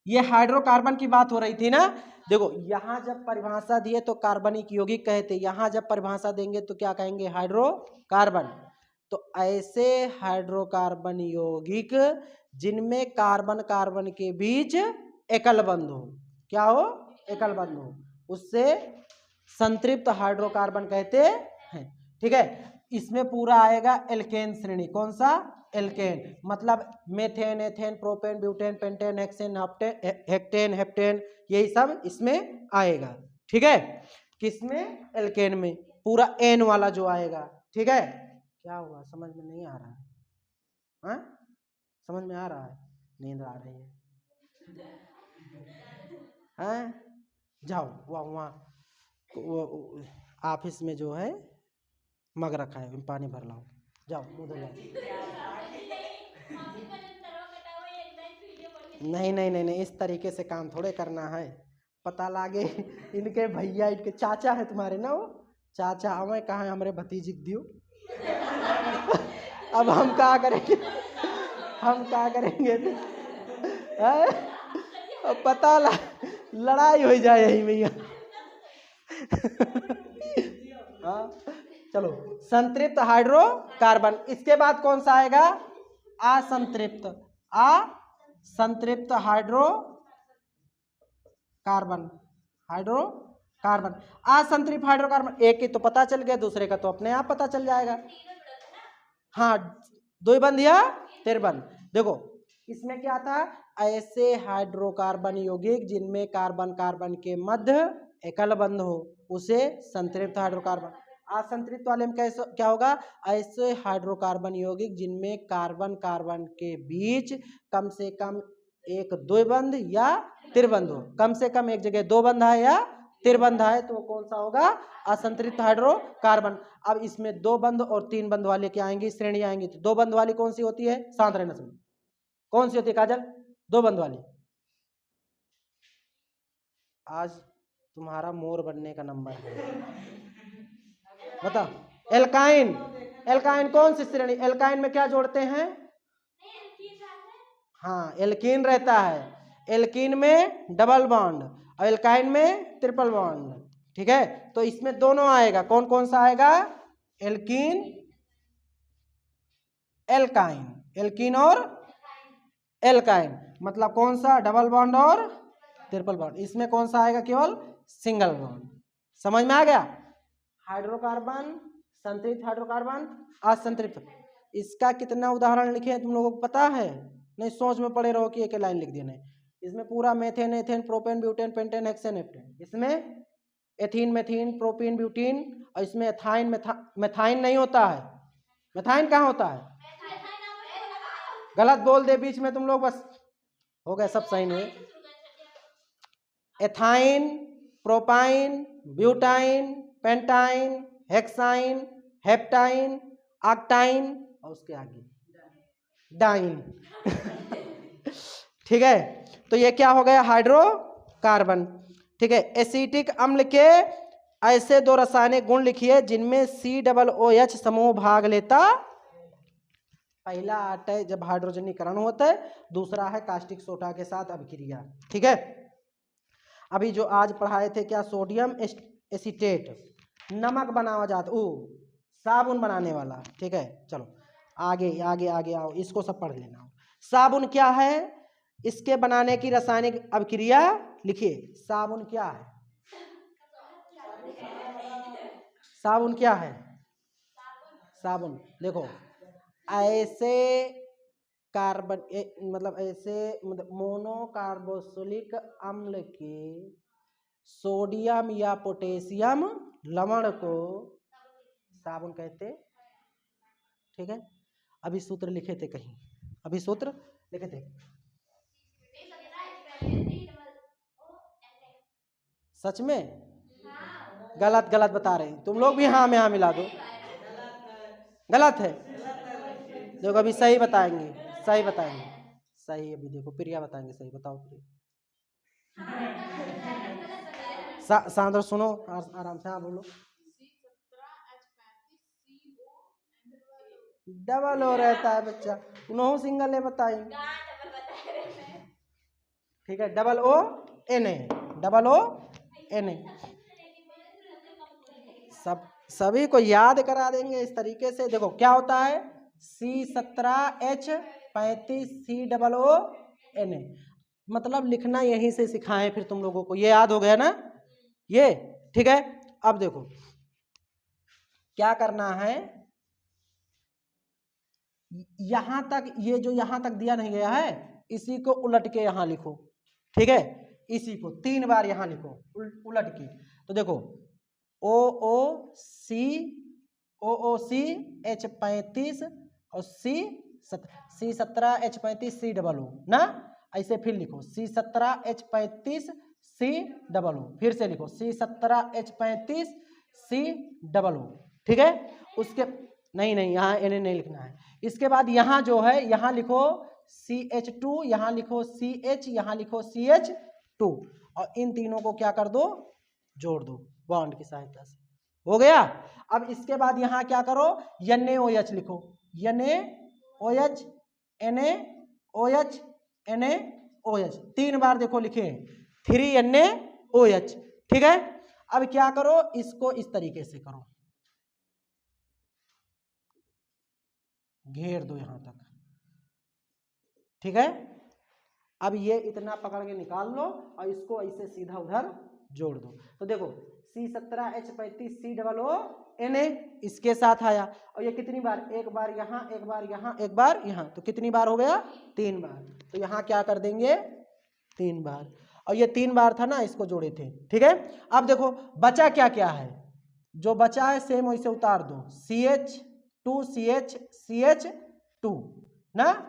Speaker 1: ये हाइड्रोकार्बन की बात हो रही थी ना। देखो यहां जब परिभाषा दिए तो कार्बनिक यौगिक कहते, यहां जब परिभाषा देंगे तो क्या कहेंगे? हाइड्रोकार्बन। तो ऐसे हाइड्रोकार्बन यौगिक जिनमें कार्बन कार्बन के बीच एकल बंध हो। क्या हो? एकल बंध हो, उससे संतृप्त हाइड्रोकार्बन कहते हैं। ठीक है, इसमें पूरा आएगा एल्केन श्रेणी। कौन सा? एल्केन। मतलब methane, ethane, propane, butane, pentane, hexane, hectane, heptane, यही सब इसमें आएगा। ठीक है, किसमें? एल्केन में। पूरा एन वाला जो आएगा। ठीक है, क्या हुआ? समझ में नहीं आ रहा है? हाँ, समझ में आ रहा है? नींद आ रही है? हाँ, जाओ वहाँ वो ऑफिस में जो है मग रखा है, पानी भर लाओ, जाओ मुँह धो लाओ। नहीं नहीं नहीं नहीं, इस तरीके से काम थोड़े करना है। पता लागे इनके भैया, इनके चाचा है तुम्हारे ना, वो चाचा हमें कहाँ है, हमारे भतीजी दियो। अब हम क्या करेंगे? हम क्या करेंगे? अब पता लड़ाई हो जाए यही भैया। हाँ, चलो, संतृप्त हाइड्रोकार्बन। इसके बाद कौन सा आएगा? असंतृप्त। असंतृप्त हाइड्रोकार्बन। हाइड्रोकार्बन, असंतृप्त हाइड्रोकार्बन। एक की तो पता चल गया, दूसरे का तो अपने आप पता चल जाएगा। हाँ, द्विबंध या त्रिबंध। देखो इसमें क्या था? ऐसे हाइड्रोकार्बन यौगिक जिनमें कार्बन कार्बन के मध्य एकल बंध हो, उसे संतृप्त हाइड्रोकार्बन। असंतृप्त वाले में कैसे क्या होगा? ऐसे हाइड्रोकार्बन यौगिक जिनमें कार्बन कार्बन के बीच कम से कम एक द्विबंध या त्रिबंध हो। कम से कम एक जगह दो बंध है या त्रिबंध है, तो कौन सा होगा? असंतृप्त हाइड्रोकार्बन। अब इसमें दो बंध और तीन बंध वाले क्या आएंगी? श्रेणी आएंगी। तो दो बंध वाली कौन सी होती है? शांत रहना समझ, कौन सी होती है काजल? दो बंध वाली। आज तुम्हारा मोर बनने का नंबर है, बताओ। एल्काइन। एल्काइन कौन सी श्रेणी? एल्काइन में क्या जोड़ते हैं? हाँ, एल्कीन रहता है। एल्कीन में डबल बॉन्ड और एल्काइन में ट्रिपल बॉन्ड। ठीक है, तो इसमें दोनों आएगा। कौन कौन सा आएगा? Alkene, alkyne. एल्कीन और एल्काइन, मतलब कौन सा? डबल बॉन्ड और ट्रिपल बॉन्ड। इसमें कौन सा आएगा? केवल सिंगल बॉन्ड। समझ में आ गया? हाइड्रोकार्बन, संतृप्त हाइड्रोकार्बन, असंतृप्त। इसका कितना उदाहरण लिखे हैं तुम लोगों को पता है? नहीं, सोच में पड़े रहो कि एक लाइन लिख देना है। इसमें पूरा methane, ethane, propane, butane, pentane, hexane, heptane. इसमें एथीन, मेथीन, प्रोपीन, ब्यूटीन, और इसमें एथाइन, मेथाइन नहीं होता है। मेथाइन कहाँ होता है? गलत बोल दे बीच में तुम लोग, बस हो गए, सब सही हुए। Ethyne, propyne, butyne, pentyne, hexyne, heptyne, octyne, और उसके आगे डाइन। ठीक है, तो ये क्या हो गया? हाइड्रोकार्बन। ठीक है, एसिटिक अम्ल के ऐसे दो रासायनिक गुण लिखिए जिनमें COOH समूह भाग लेता। पहला आता है जब हाइड्रोजनीकरण होता है, दूसरा है कास्टिक सोडा के साथ अभिक्रिया। ठीक है, अभी जो आज पढ़ाए थे क्या? सोडियम एसीटेट, नमक बनावा जाता, साबुन बनाने वाला। ठीक है, चलो आगे आगे आगे आओ, इसको सब पढ़ लेना। साबुन क्या है? इसके बनाने की रासायनिक अभिक्रिया लिखिए। साबुन क्या है? साबुन क्या है? साबुन देखो, ऐसे कार्बन मतलब ऐसे मोनोकार्बोक्सिलिक अम्ल के सोडियम या पोटेशियम लवण को साबुन कहते। ठीक है, अभी सूत्र लिखे थे कहीं, अभी सूत्र लिखे थे। सच में? गलत गलत बता रहे हैं तुम लोग भी। हाँ में हाँ मिला दो। गलत है, देखो अभी सही बताएंगे, सही बताएंगे, सही। अभी देखो प्रिया बताएंगे सही। बताओ प्रिया। सांद्र सुनो आराम से, हाँ बोलो। डबल हो रहता है बच्चा, उन्होंने सिंगल है बताइए। ठीक है, double O N A, double O N A। सब सभी को याद करा देंगे इस तरीके से। देखो क्या होता है? C17H 35COO Na, मतलब लिखना यहीं से सिखाएं फिर तुम लोगों को, ये याद हो गया ना ये, ठीक है। अब देखो क्या करना है, यहां तक, ये जो यहां तक दिया नहीं गया है इसी को उलट के यहां लिखो, ठीक है, इसी को 3 बार यहां लिखो उलट के। तो देखो OOC H35 और C17H35COO ना, ऐसे फिर लिखो C17H35COO, फिर से लिखो C17H35COO, ठीक है। उसके नहीं नहीं यहाँ Na नहीं लिखना है। इसके बाद यहाँ जो है यहाँ लिखो CH2, यहाँ लिखो CH, यहाँ लिखो CH2, और इन तीनों को क्या कर दो, जोड़ दो बॉन्ड की सहायता से, हो गया। अब इसके बाद यहाँ क्या करो, NaOH लिखो, NaOH NaOH NaOH 3 बार देखो लिखे 3NaOH, ठीक है। अब क्या करो, इसको इस तरीके से करो, घेर दो यहां तक, ठीक है। अब ये इतना पकड़ के निकाल लो और इसको ऐसे सीधा उधर जोड़ दो। तो देखो C17H35COO Na इसके साथ आया, और ये कितनी बार, एक बार यहाँ, एक बार यहाँ, एक बार यहाँ, तो कितनी बार हो गया, 3 बार। तो यहाँ क्या कर देंगे 3 बार, और ये 3 बार था ना, इसको जोड़े थे, ठीक है। अब देखो बचा क्या क्या है, जो बचा है सेम वैसे उतार दो, CH2 CH CH2 ना,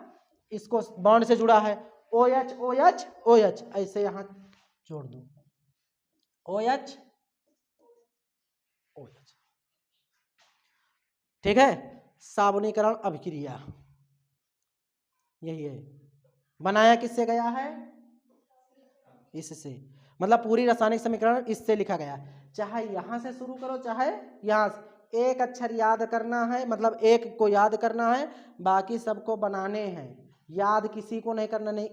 Speaker 1: इसको बॉन्ड से जुड़ा है, OH OH OH ऐसे यहां जोड़ दो, OH OH, ठीक है। साबुनीकरण अभिक्रिया यही है, बनाया किससे गया है, इससे, मतलब पूरी रासायनिक समीकरण इससे लिखा गया, चाहे यहां से शुरू करो चाहे यहां से, एक अक्षर याद करना है, मतलब एक को याद करना है, बाकी सबको बनाने हैं, याद किसी को नहीं करना, नहीं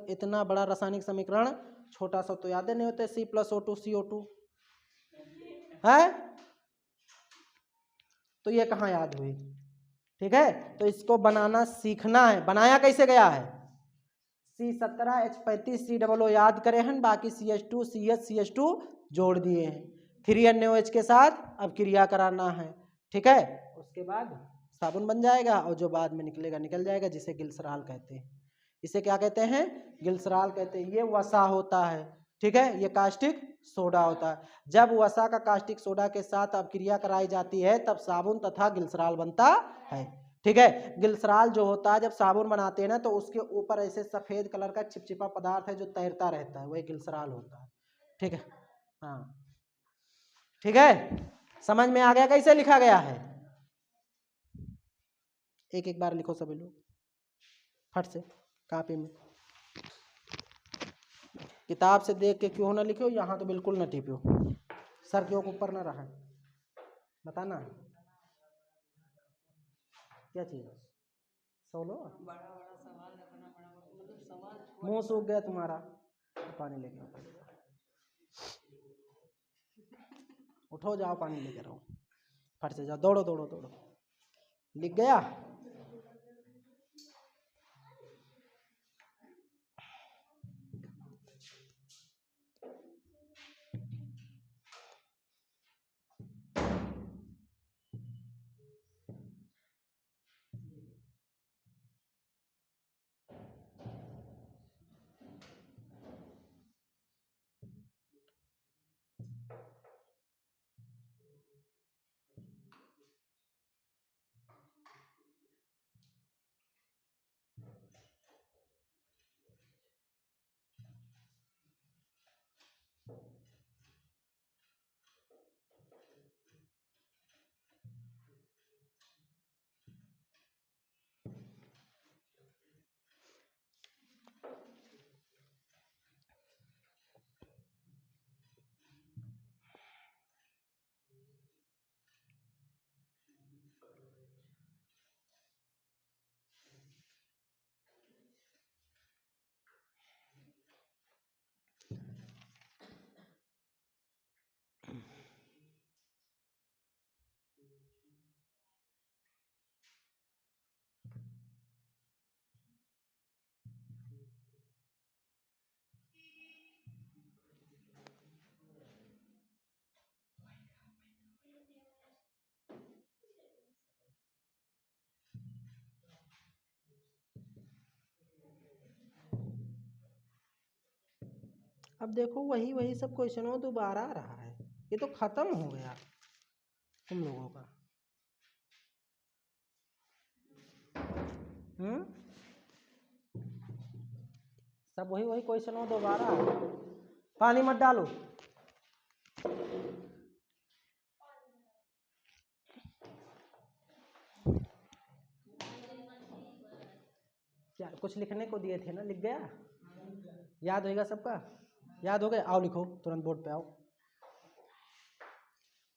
Speaker 1: इतना बड़ा रासायनिक समीकरण छोटा सा तो याद नहीं होता, C+O2 CO2 है, तो ये कहाँ याद हुई, ठीक है। तो इसको बनाना सीखना है, बनाया कैसे गया है, C17H35COO याद करे हैं, बाकी CH2 CH CH2 जोड़ दिए हैं, 3NaOH के साथ अब क्रिया कराना है, ठीक है। उसके बाद साबुन बन जाएगा, और जो बाद में निकलेगा निकल जाएगा, जिसे ग्लिसरॉल कहते हैं, इसे क्या कहते हैं, ग्लिसरॉल कहते हैं। ये वसा होता है, ठीक है, ये कास्टिक सोडा होता है। जब वसा का कास्टिक सोडा के साथ अब क्रिया कराई जाती है तब साबुन तथा ग्लिसरॉल बनता है, ठीक है। ग्लिसरॉल जो होता है जब साबुन बनाते हैं ना, तो उसके ऊपर ऐसे सफेद कलर का चिपचिपा पदार्थ है जो तैरता रहता है, वही ग्लिसरॉल होता है, ठीक है। हाँ ठीक है, समझ में आ गया कैसे लिखा गया है, एक एक बार लिखो सभी लोग फट से कॉपी में, किताब से देख के क्यों ना लिखो, यहाँ तो बिल्कुल ना टिपियो, सर क्यों ऊपर ना रहा, बताना क्या चीज, सोलो मुंह सूख गया तुम्हारा, पानी लेके उठो, जाओ पानी लेके रहो, फट से जाओ, दौड़ो दौड़ो दौड़ो, लिख गया। अब देखो वही वही सब क्वेश्चनों दोबारा आ रहा है, ये तो खत्म हो गया तुम लोगों का। सब वही वही क्वेश्चनों दोबारा आ रहा है। पानी मत डालो। क्या कुछ लिखने को दिए थे ना, लिख गया? याद होएगा सबका? याद हो गया? आओ लिखो, तुरंत बोर्ड पे आओ।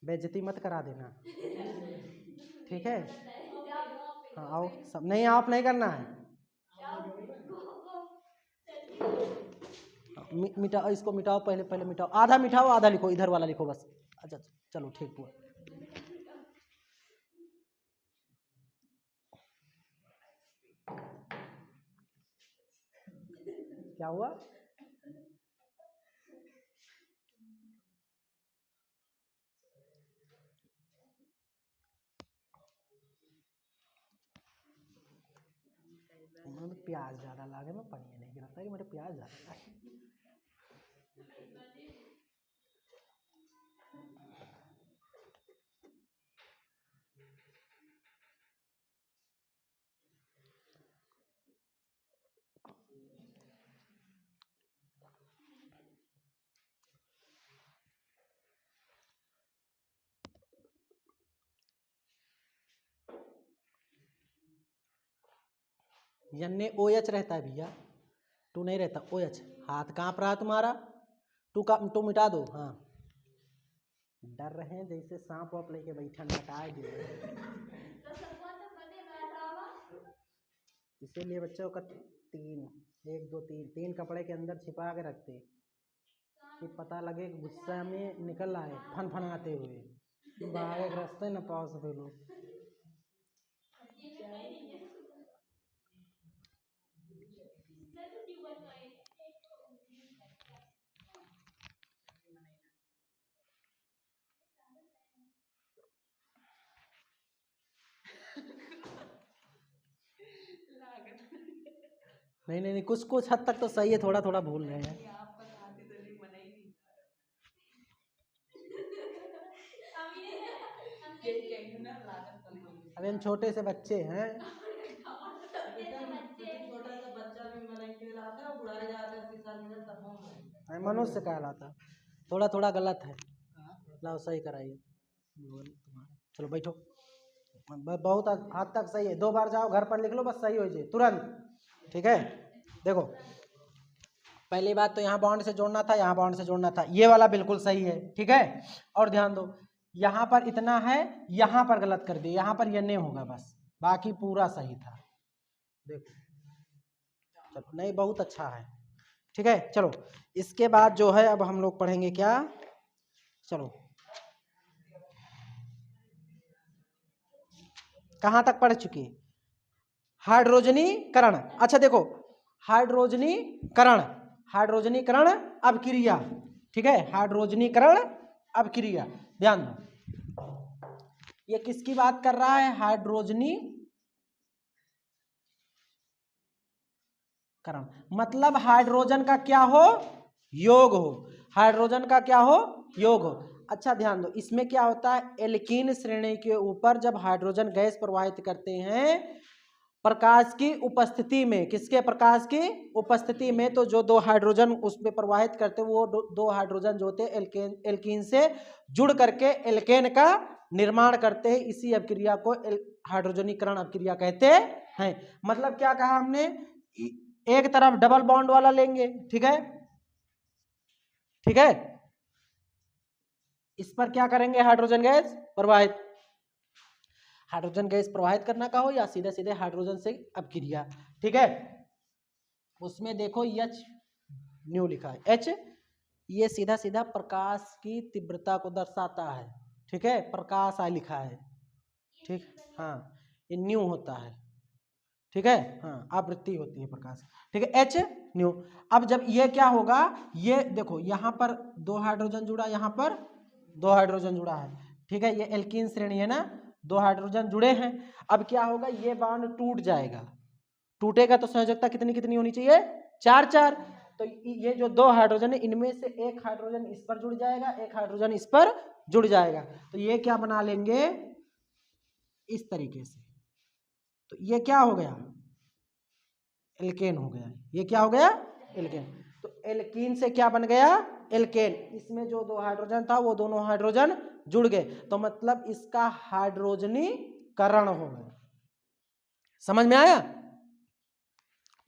Speaker 1: बेइज्जती मत करा देना, ठीक है? हाँ आओ सब। नहीं ऑफ नहीं करना है। मिटाओ इसको, मिटाओ पहले, पहले मिटाओ, आधा मिटाओ आधा लिखो, इधर वाला लिखो बस। अच्छा चलो ठीक हुआ। क्या हुआ? मैंने प्याज ज़्यादा लागे, मैं पढ़िए नहीं गिरता कि मेरे प्याज ज़्यादा लागे। यन्ने ओ एच रहता है भैया, टू नहीं रहता, ओ एच। हाथ कांप रहा तुम्हारा, टू मिटा दो। हाँ डर रहे हैं जैसे सांप वाप लेके बैठा, हटाए दिए। इसीलिए बच्चों का तीन, 1 2 3 कपड़े के अंदर छिपा के रखते कि पता लगे गुस्सा में निकल आए फन फनाते हुए, भागे रास्ते न पाओ सभी लोग। नहीं नहीं नहीं, कुछ कुछ हद तक तो सही है, थोड़ा थोड़ा भूल रहे हैं। अभी हम छोटे से बच्चे हैं। छोटा सा बच्चा भी मनाई कहलाता है, बुढ़ाई जाता है 80 साल में तब हम मनुष्य कहलाता। थोड़ा थोड़ा गलत है, लाओ सही कराइए। चलो बैठो, बहुत हद तक सही है। 2 बार जाओ घर पर लिख लो, बस सही हो जाए तुरंत, ठीक है? देखो पहली बात तो यहाँ बाउंड से जोड़ना था, यहाँ बाउंड से जोड़ना था, ये वाला बिल्कुल सही है, ठीक है? और ध्यान दो यहाँ पर इतना है, यहाँ पर गलत कर दिया, यहाँ पर ये नहीं होगा बस, बाकी पूरा सही था। देखो चलो, नहीं बहुत अच्छा है, ठीक है? चलो इसके बाद जो है अब हम लोग पढ़ेंगे क्या, चलो कहाँ तक पढ़ चुके? हाइड्रोजनीकरण। अच्छा देखो, हाइड्रोजनीकरण, हाइड्रोजनीकरण अभिक्रिया, ठीक है? हाइड्रोजनीकरण अभिक्रिया, ध्यान दो ये किसकी बात कर रहा है? हाइड्रोजनीकरण, मतलब हाइड्रोजन का क्या हो? योग हो। हाइड्रोजन का क्या हो? योग हो। अच्छा ध्यान दो, इसमें क्या होता है, एल्कीन श्रेणी के ऊपर जब हाइड्रोजन गैस प्रवाहित करते हैं प्रकाश की उपस्थिति में, किसके प्रकाश की उपस्थिति में, तो जो 2 हाइड्रोजन उसमें प्रवाहित करते वो 2 हाइड्रोजन जो होते हैं एल्कीन से जुड़ करके एल्केन का निर्माण करते हैं। इसी अभिक्रिया को हाइड्रोजनीकरण अभिक्रिया कहते हैं। मतलब क्या कहा हमने, एक तरफ डबल बॉन्ड वाला लेंगे, ठीक है? ठीक है, इस पर क्या करेंगे, हाइड्रोजन गैस प्रवाहित। हाइड्रोजन गैस प्रवाहित करना का हो या सीधे सीधे हाइड्रोजन से अभिक्रिया, ठीक है? उसमें देखो H न्यू लिखा है, H ये सीधा सीधा प्रकाश की तीव्रता को दर्शाता है, ठीक है? प्रकाश आ लिखा है, ठीक, हाँ ये न्यू होता है, ठीक है? हाँ आवृत्ति होती है प्रकाश, ठीक है? H new. अब जब ये क्या होगा, ये देखो यहाँ पर 2 हाइड्रोजन जुड़ा, यहाँ पर 2 हाइड्रोजन जुड़ा है, ठीक है? ये एल्कीन श्रेणी है ना, 2 हाइड्रोजन जुड़े हैं। अब क्या होगा, ये बॉन्ड टूट जाएगा, टूटेगा तो संयोजकता कितनी कितनी होनी चाहिए, 4 4। तो ये जो दो हाइड्रोजन है इनमें से एक हाइड्रोजन इस पर जुड़ जाएगा, एक हाइड्रोजन इस पर जुड़ जाएगा, तो ये क्या बना लेंगे इस तरीके से। तो ये क्या हो गया, एल्केन हो गया। ये क्या हो गया, एल्केन। तो एल्कीन से क्या बन गया, एल्केन। इसमें जो दो हाइड्रोजन था वो दोनों हाइड्रोजन जुड़ गए, तो मतलब इसका हाइड्रोजनीकरण हो गया। समझ में आया।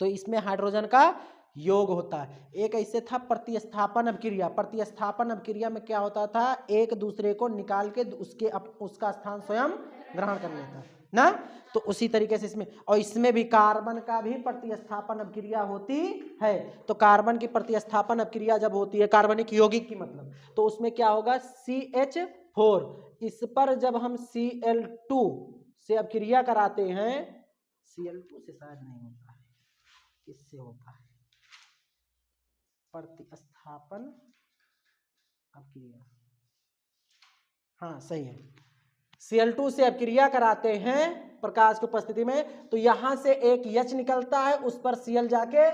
Speaker 1: तो इसमें हाइड्रोजन का योग होता है। एक ऐसे था प्रतिस्थापन अभिक्रिया। प्रतिस्थापन अभिक्रिया में क्या होता था, एक दूसरे को निकाल के उसका स्थान स्वयं ग्रहण कर लेता ना। तो उसी तरीके से इसमें, और इसमें भी कार्बन का भी प्रतिस्थापन अभिक्रिया होती है। तो कार्बन की प्रतिस्थापन अभिक्रिया जब होती है, कार्बनिक यौगिक की मतलब, तो उसमें क्या होगा CH4, इस पर जब हम Cl2 से अभिक्रिया कराते हैं, Cl2 से शायद नहीं होता है, इससे होता है प्रतिस्थापन अभिक्रिया, हाँ सही है। Cl2 से अभिक्रिया कराते हैं प्रकाश की उपस्थिति में, तो यहां से एक H निकलता है, उस पर Cl जाके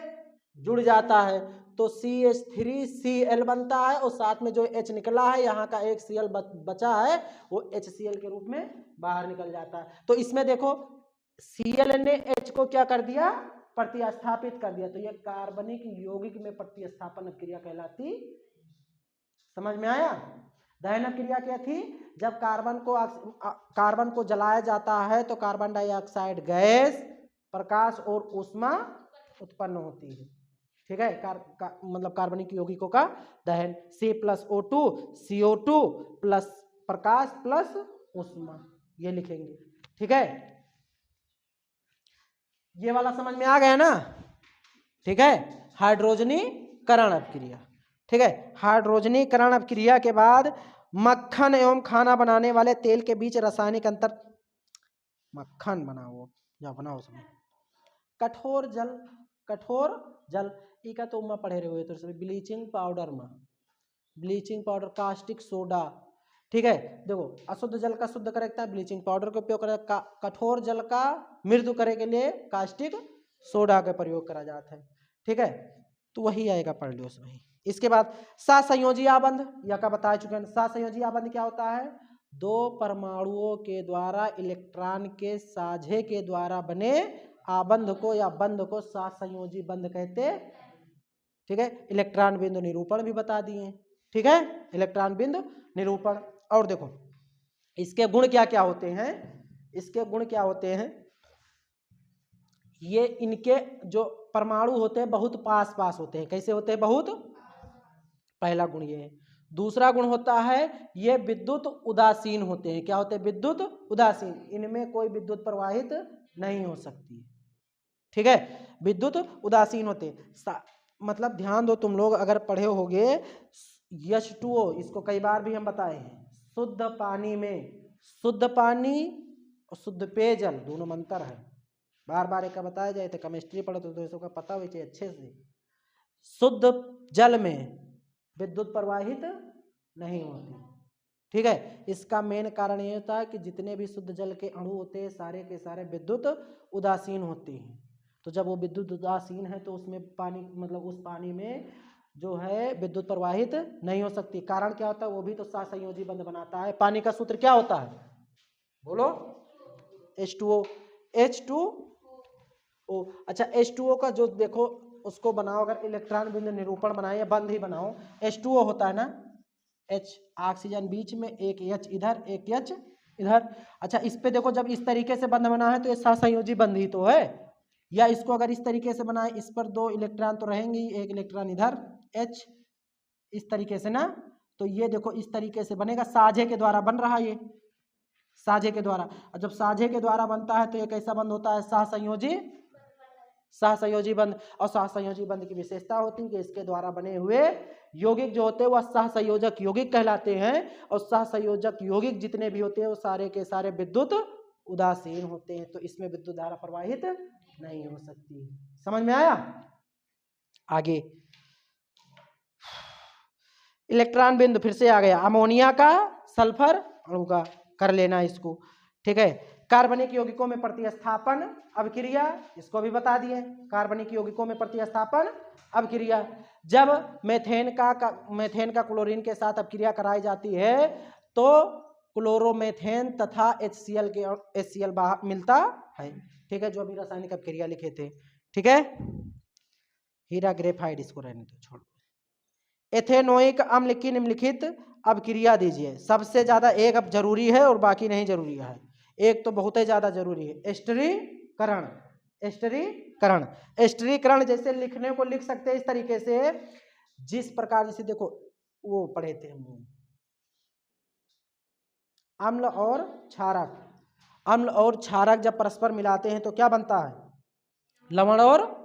Speaker 1: जुड़ जाता है, तो CH3Cl बनता है, और साथ में जो H निकला है यहाँ का एक Cl बचा है वो HCl के रूप में बाहर निकल जाता है। तो इसमें देखो Cl ने H को क्या कर दिया, प्रतिस्थापित कर दिया, तो ये कार्बनिक यौगिक में प्रतिस्थापन अभिक्रिया कहलाती। समझ में आया। दहन अभिक्रिया क्या थी, जब कार्बन को जलाया जाता है तो कार्बन डाइऑक्साइड गैस, प्रकाश और ऊष्मा उत्पन्न होती है। ठीक है, मतलब कार्बनिक यौगिकों का दहन, C+O2 CO2 प्लस प्रकाश प्लस ऊष्मा, ये लिखेंगे। ठीक है, ये वाला समझ में आ गया ना। ठीक है, हाइड्रोजनीकरण अभिक्रिया। ठीक है, हाइड्रोजनीकरण अभिक्रिया के बाद मक्खन एवं खाना बनाने वाले तेल के बीच रासायनिक अंतर, मक्खन बनाओ या बनाओ समय, कठोर जल इका तो उमा पढ़े रहे हुए, तो ब्लीचिंग पाउडर में, ब्लीचिंग पाउडर, कास्टिक सोडा। ठीक है, देखो अशुद्ध जल का शुद्ध करता है ब्लीचिंग पाउडर का उपयोग करेगा, कठोर जल का मृदु करे के लिए कास्टिक सोडा का प्रयोग करा जाता है। ठीक है, तो वही आएगा, पढ़ लो उसमें। इसके बाद सहसंयोजी आबंध, यह का बता चुके हैं। सहसंयोजी आबंध क्या होता है, दो परमाणुओं के द्वारा इलेक्ट्रॉन के साझे के द्वारा बने आबंध को या बंध को सहसंयोजी बंध कहते। ठीक है, इलेक्ट्रॉन बिंदु निरूपण भी बता दिए। ठीक है, इलेक्ट्रॉन बिंदु निरूपण। और देखो इसके गुण क्या क्या होते हैं, इसके गुण क्या होते हैं, ये इनके जो परमाणु होते हैं बहुत पास पास होते हैं। कैसे होते हैं, बहुत, पहला गुण ये है। दूसरा गुण होता है ये विद्युत उदासीन होते हैं। क्या होते हैं, विद्युत उदासीन, इनमें कोई विद्युत प्रवाहित नहीं हो सकती। ठीक है, विद्युत उदासीन होते, मतलब ध्यान दो, तुम लोग अगर पढ़े होगे H2O, इसको कई बार भी हम बताए हैं, शुद्ध पानी में, शुद्ध पानी और शुद्ध पेयजल दोनों में अंतर है। बार बार एक बताया जाए तो केमिस्ट्री पढ़ो तो इसका पता हो चाहिए अच्छे से। शुद्ध जल में विद्युत प्रवाहित नहीं होती। ठीक है, इसका मेन कारण ये होता है कि जितने भी शुद्ध जल के अणु होते हैं सारे के सारे विद्युत उदासीन होते हैं। तो जब वो विद्युत उदासीन है तो उसमें पानी, मतलब उस पानी में जो है विद्युत प्रवाहित नहीं हो सकती। कारण क्या होता है, वो भी तो सहसंयोजी बंध बनाता है। पानी का सूत्र क्या होता है, बोलो, H2O, H2O। अच्छा, H2O का जो देखो उसको बनाओ, अगर इलेक्ट्रॉन बिंदु निरूपण बनाए या बंध ही बनाओ, H2O होता है ना, H ऑक्सीजन बीच में, एक H इधर एक H इधर। अच्छा, इस पे देखो जब इस तरीके से बंध बना है तो ये सहसंयोजी बंध ही तो है। या इसको अगर इस तरीके से बनाए, इस पर दो इलेक्ट्रॉन तो रहेंगे, एक इलेक्ट्रॉन इधर H, इस तरीके से ना, तो ये देखो इस तरीके से बनेगा, साझे के द्वारा बन रहा है ये, साझे के द्वारा। और जब साझे के द्वारा बनता है तो ये कैसा बंध होता है, सहसंयोजी, सहसंयोजी बंध। और सहसंयोजी बंध की विशेषता होती है कि इसके द्वारा बने हुए यौगिक जो होते हैं वह सहसंयोजक यौगिक कहलाते हैं। और सहसंयोजक यौगिक जितने भी होते हैं वो सारे के सारे विद्युत उदासीन होते हैं, तो इसमें विद्युत धारा प्रवाहित नहीं हो सकती। समझ में आया। आगे इलेक्ट्रॉन बिंदु फिर से आ गया, अमोनिया का सल्फर अणु का कर लेना इसको। ठीक है। कार्बनिक यौगिकों में प्रतिस्थापन अभिक्रिया, इसको भी बता दिए। कार्बनिक यौगिकों में प्रतिस्थापन अभिक्रिया, जब मेथेन का क्लोरीन के साथ अभिक्रिया कराई जाती है तो क्लोरोमेथेन तथा HCl बाहर मिलता है। ठीक है, जो अभी रासायनिक अभिक्रिया लिखे थे। ठीक है, हीरा ग्रेफाइट इसको रहने दो, छोड़। एथेनोइक अम्ल की निम्नलिखित अभिक्रिया दीजिए। सबसे ज्यादा एक अब जरूरी है और बाकी नहीं जरूरी है, एक तो बहुत ही ज्यादा जरूरी है, एस्टरीकरण। एस्टरीकरण, एस्टरीकरण जैसे लिखने को लिख सकते हैं इस तरीके से, जिस प्रकार जैसे देखो वो पढ़े थे हम, अम्ल और क्षारक। अम्ल और क्षारक जब परस्पर मिलाते हैं तो क्या बनता है? लवण और।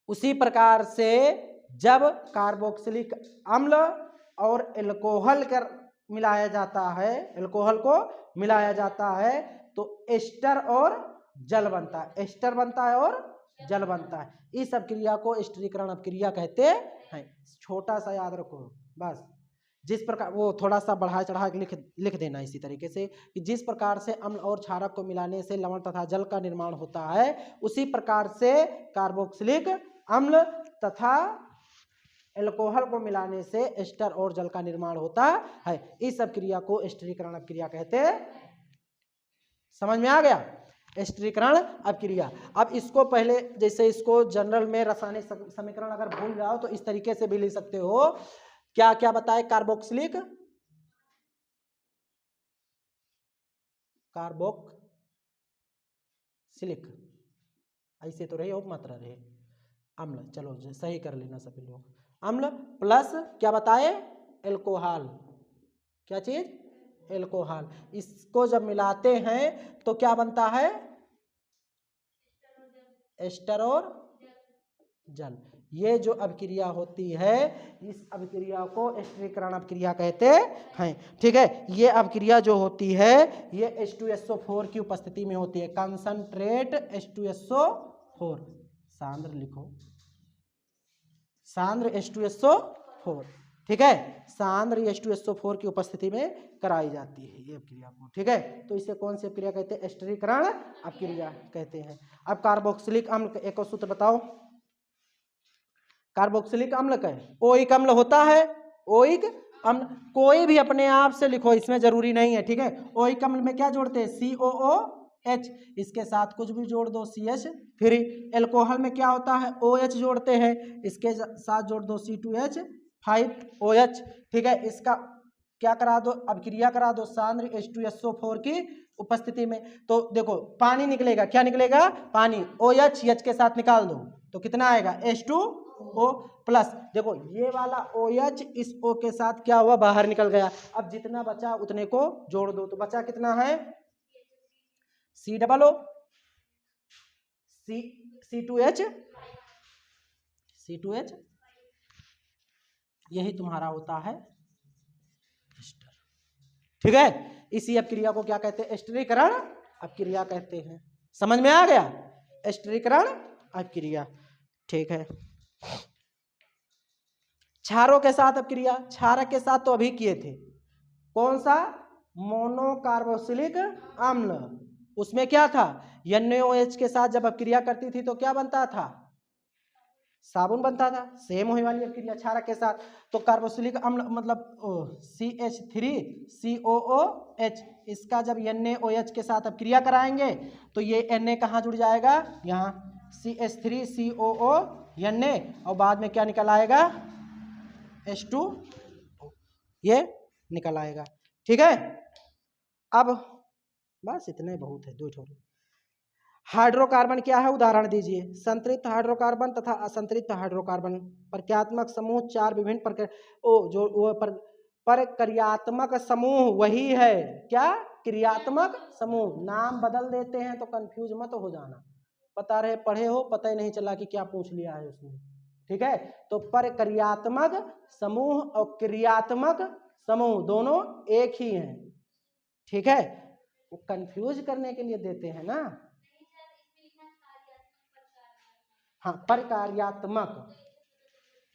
Speaker 1: उसी प्रकार से जब कार्बोक्सिलिक अम्ल और अल्कोहल कर मिलाया जाता है, अल्कोहल को मिलाया जाता है तो एस्टर और जल बनता है, एस्टर बनता है और जल बनता है। इस अभिक्रिया को एस्टरीकरण अभिक्रिया कहते हैं। छोटा सा याद रखो बस, जिस प्रकार वो थोड़ा सा बढ़ा चढ़ा के लिख देना इसी तरीके से कि जिस प्रकार से अम्ल और क्षारक को मिलाने से लवण तथा जल का निर्माण होता है, उसी प्रकार से कार्बोक्सिलिक अम्ल तथा अल्कोहल को मिलाने से एस्टर और जल का निर्माण होता है। इस अभिक्रिया को एस्टरीकरण अभिक्रिया कहते हैं। समझ में आ गया? एस्टरीकरण अभिक्रिया। अब इसको पहले जैसे इसको जनरल में रासायनिक समीकरण अगर भूल जाओ तो इस तरीके से भी लिख सकते हो। क्या क्या बताए? कार्बोक्सिलिक ऐसे तो रहे, उपमात्रा रहे, अम्ल, चलो सही कर लेना सभी लोग। अम्ल प्लस क्या बताए? एल्कोहल। क्या चीज? एल्कोहल। इसको जब मिलाते हैं तो क्या बनता है? एस्टर और जल। ये जो अभिक्रिया होती है इस अभिक्रिया को एस्टरीकरण अभिक्रिया कहते हैं। ठीक है, ये अभिक्रिया जो होती है ये H2SO4 की उपस्थिति में होती है। कंसंट्रेट H2SO4, सांद्र लिखो, सांद्र H2SO4। ठीक है, सांद्र H2SO4 की उपस्थिति में कराई जाती है ये अभिक्रिया को। ठीक है, तो इसे कौन सी अभिक्रिया कहते हैं? एस्टरीकरण अभिक्रिया कहते हैं। अब कार्बोक्सिलिक अम्ल का एक और सूत्र बताओ। कार्बोक्सिलिक अम्ल का ओइक अम्ल होता है, ओइक अम्ल कोई भी अपने आप से लिखो, इसमें जरूरी नहीं है। ठीक है, ओइक अम्ल में क्या जोड़ते हैं? COOH, इसके साथ कुछ भी जोड़ दो CH3। एल्कोहल में क्या होता है? OH जोड़ते हैं, इसके साथ जोड़ दो C2H5OH। ठीक है, इसका क्या करा दो? अभिक्रिया करा दो सांद्र H2SO4 की उपस्थिति में। तो देखो पानी निकलेगा, क्या निकलेगा? पानी। OH H के साथ निकाल दो तो कितना आएगा? H2O plus. देखो ये वाला OH इस O के साथ क्या हुआ? बाहर निकल गया। अब जितना बचा उतने को जोड़ दो तो बचा कितना है? C2O C2H, यही तुम्हारा होता है एस्टर। ठीक है, इसी अभिक्रिया को क्या कहते हैं? एस्टरीकरण अभिक्रिया कहते हैं। समझ में आ गया? एस्टरीकरण अभिक्रिया। ठीक है, क्षारों के साथ अभिक्रिया, क्षारक के साथ तो अभी किए थे। कौन सा? मोनोकार्बोक्सिलिक अम्ल। उसमें क्या था? NaOH के साथ जब अभिक्रिया करती थी तो क्या बनता था? साबुन बनता था। सेम होने वाली अभिक्रिया क्षारक के साथ। तो कार्बोक्सिलिक अम्ल मतलब CH3COOH, इसका जब NaOH के साथ अभिक्रिया कराएंगे तो ये Na कहाँ जुड़ जाएगा? यहाँ CH3COO Na, और बाद में क्या निकल आएगा? H2, ये निकल आएगा। ठीक है, अब बस इतने बहुत है, दो छोटे। हाइड्रोकार्बन क्या है? उदाहरण दीजिए। संतृप्त हाइड्रोकार्बन तथा असंतृप्त हाइड्रोकार्बन। प्रक्रियात्मक समूह चार विभिन्न प्रक्रियात्मक समूह वही है। क्या? क्रियात्मक समूह। नाम बदल देते हैं तो कंफ्यूज मत हो जाना। पता रहे पढ़े हो, पता ही नहीं चला कि क्या पूछ लिया है उसने। ठीक है, तो प्रक्रियात्मक समूह और क्रियात्मक समूह दोनों एक ही हैं। ठीक है, वो कंफ्यूज करने के लिए देते हैं ना। हाँ, प्रकार्यात्मक।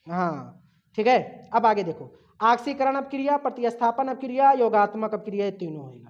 Speaker 1: हाँ ठीक है, अब आगे देखो। आक्सीकरण अपक्रिया, प्रतिस्थापन अपक्रिया, योगात्मक अपक्रिया, ये तीनों होगा।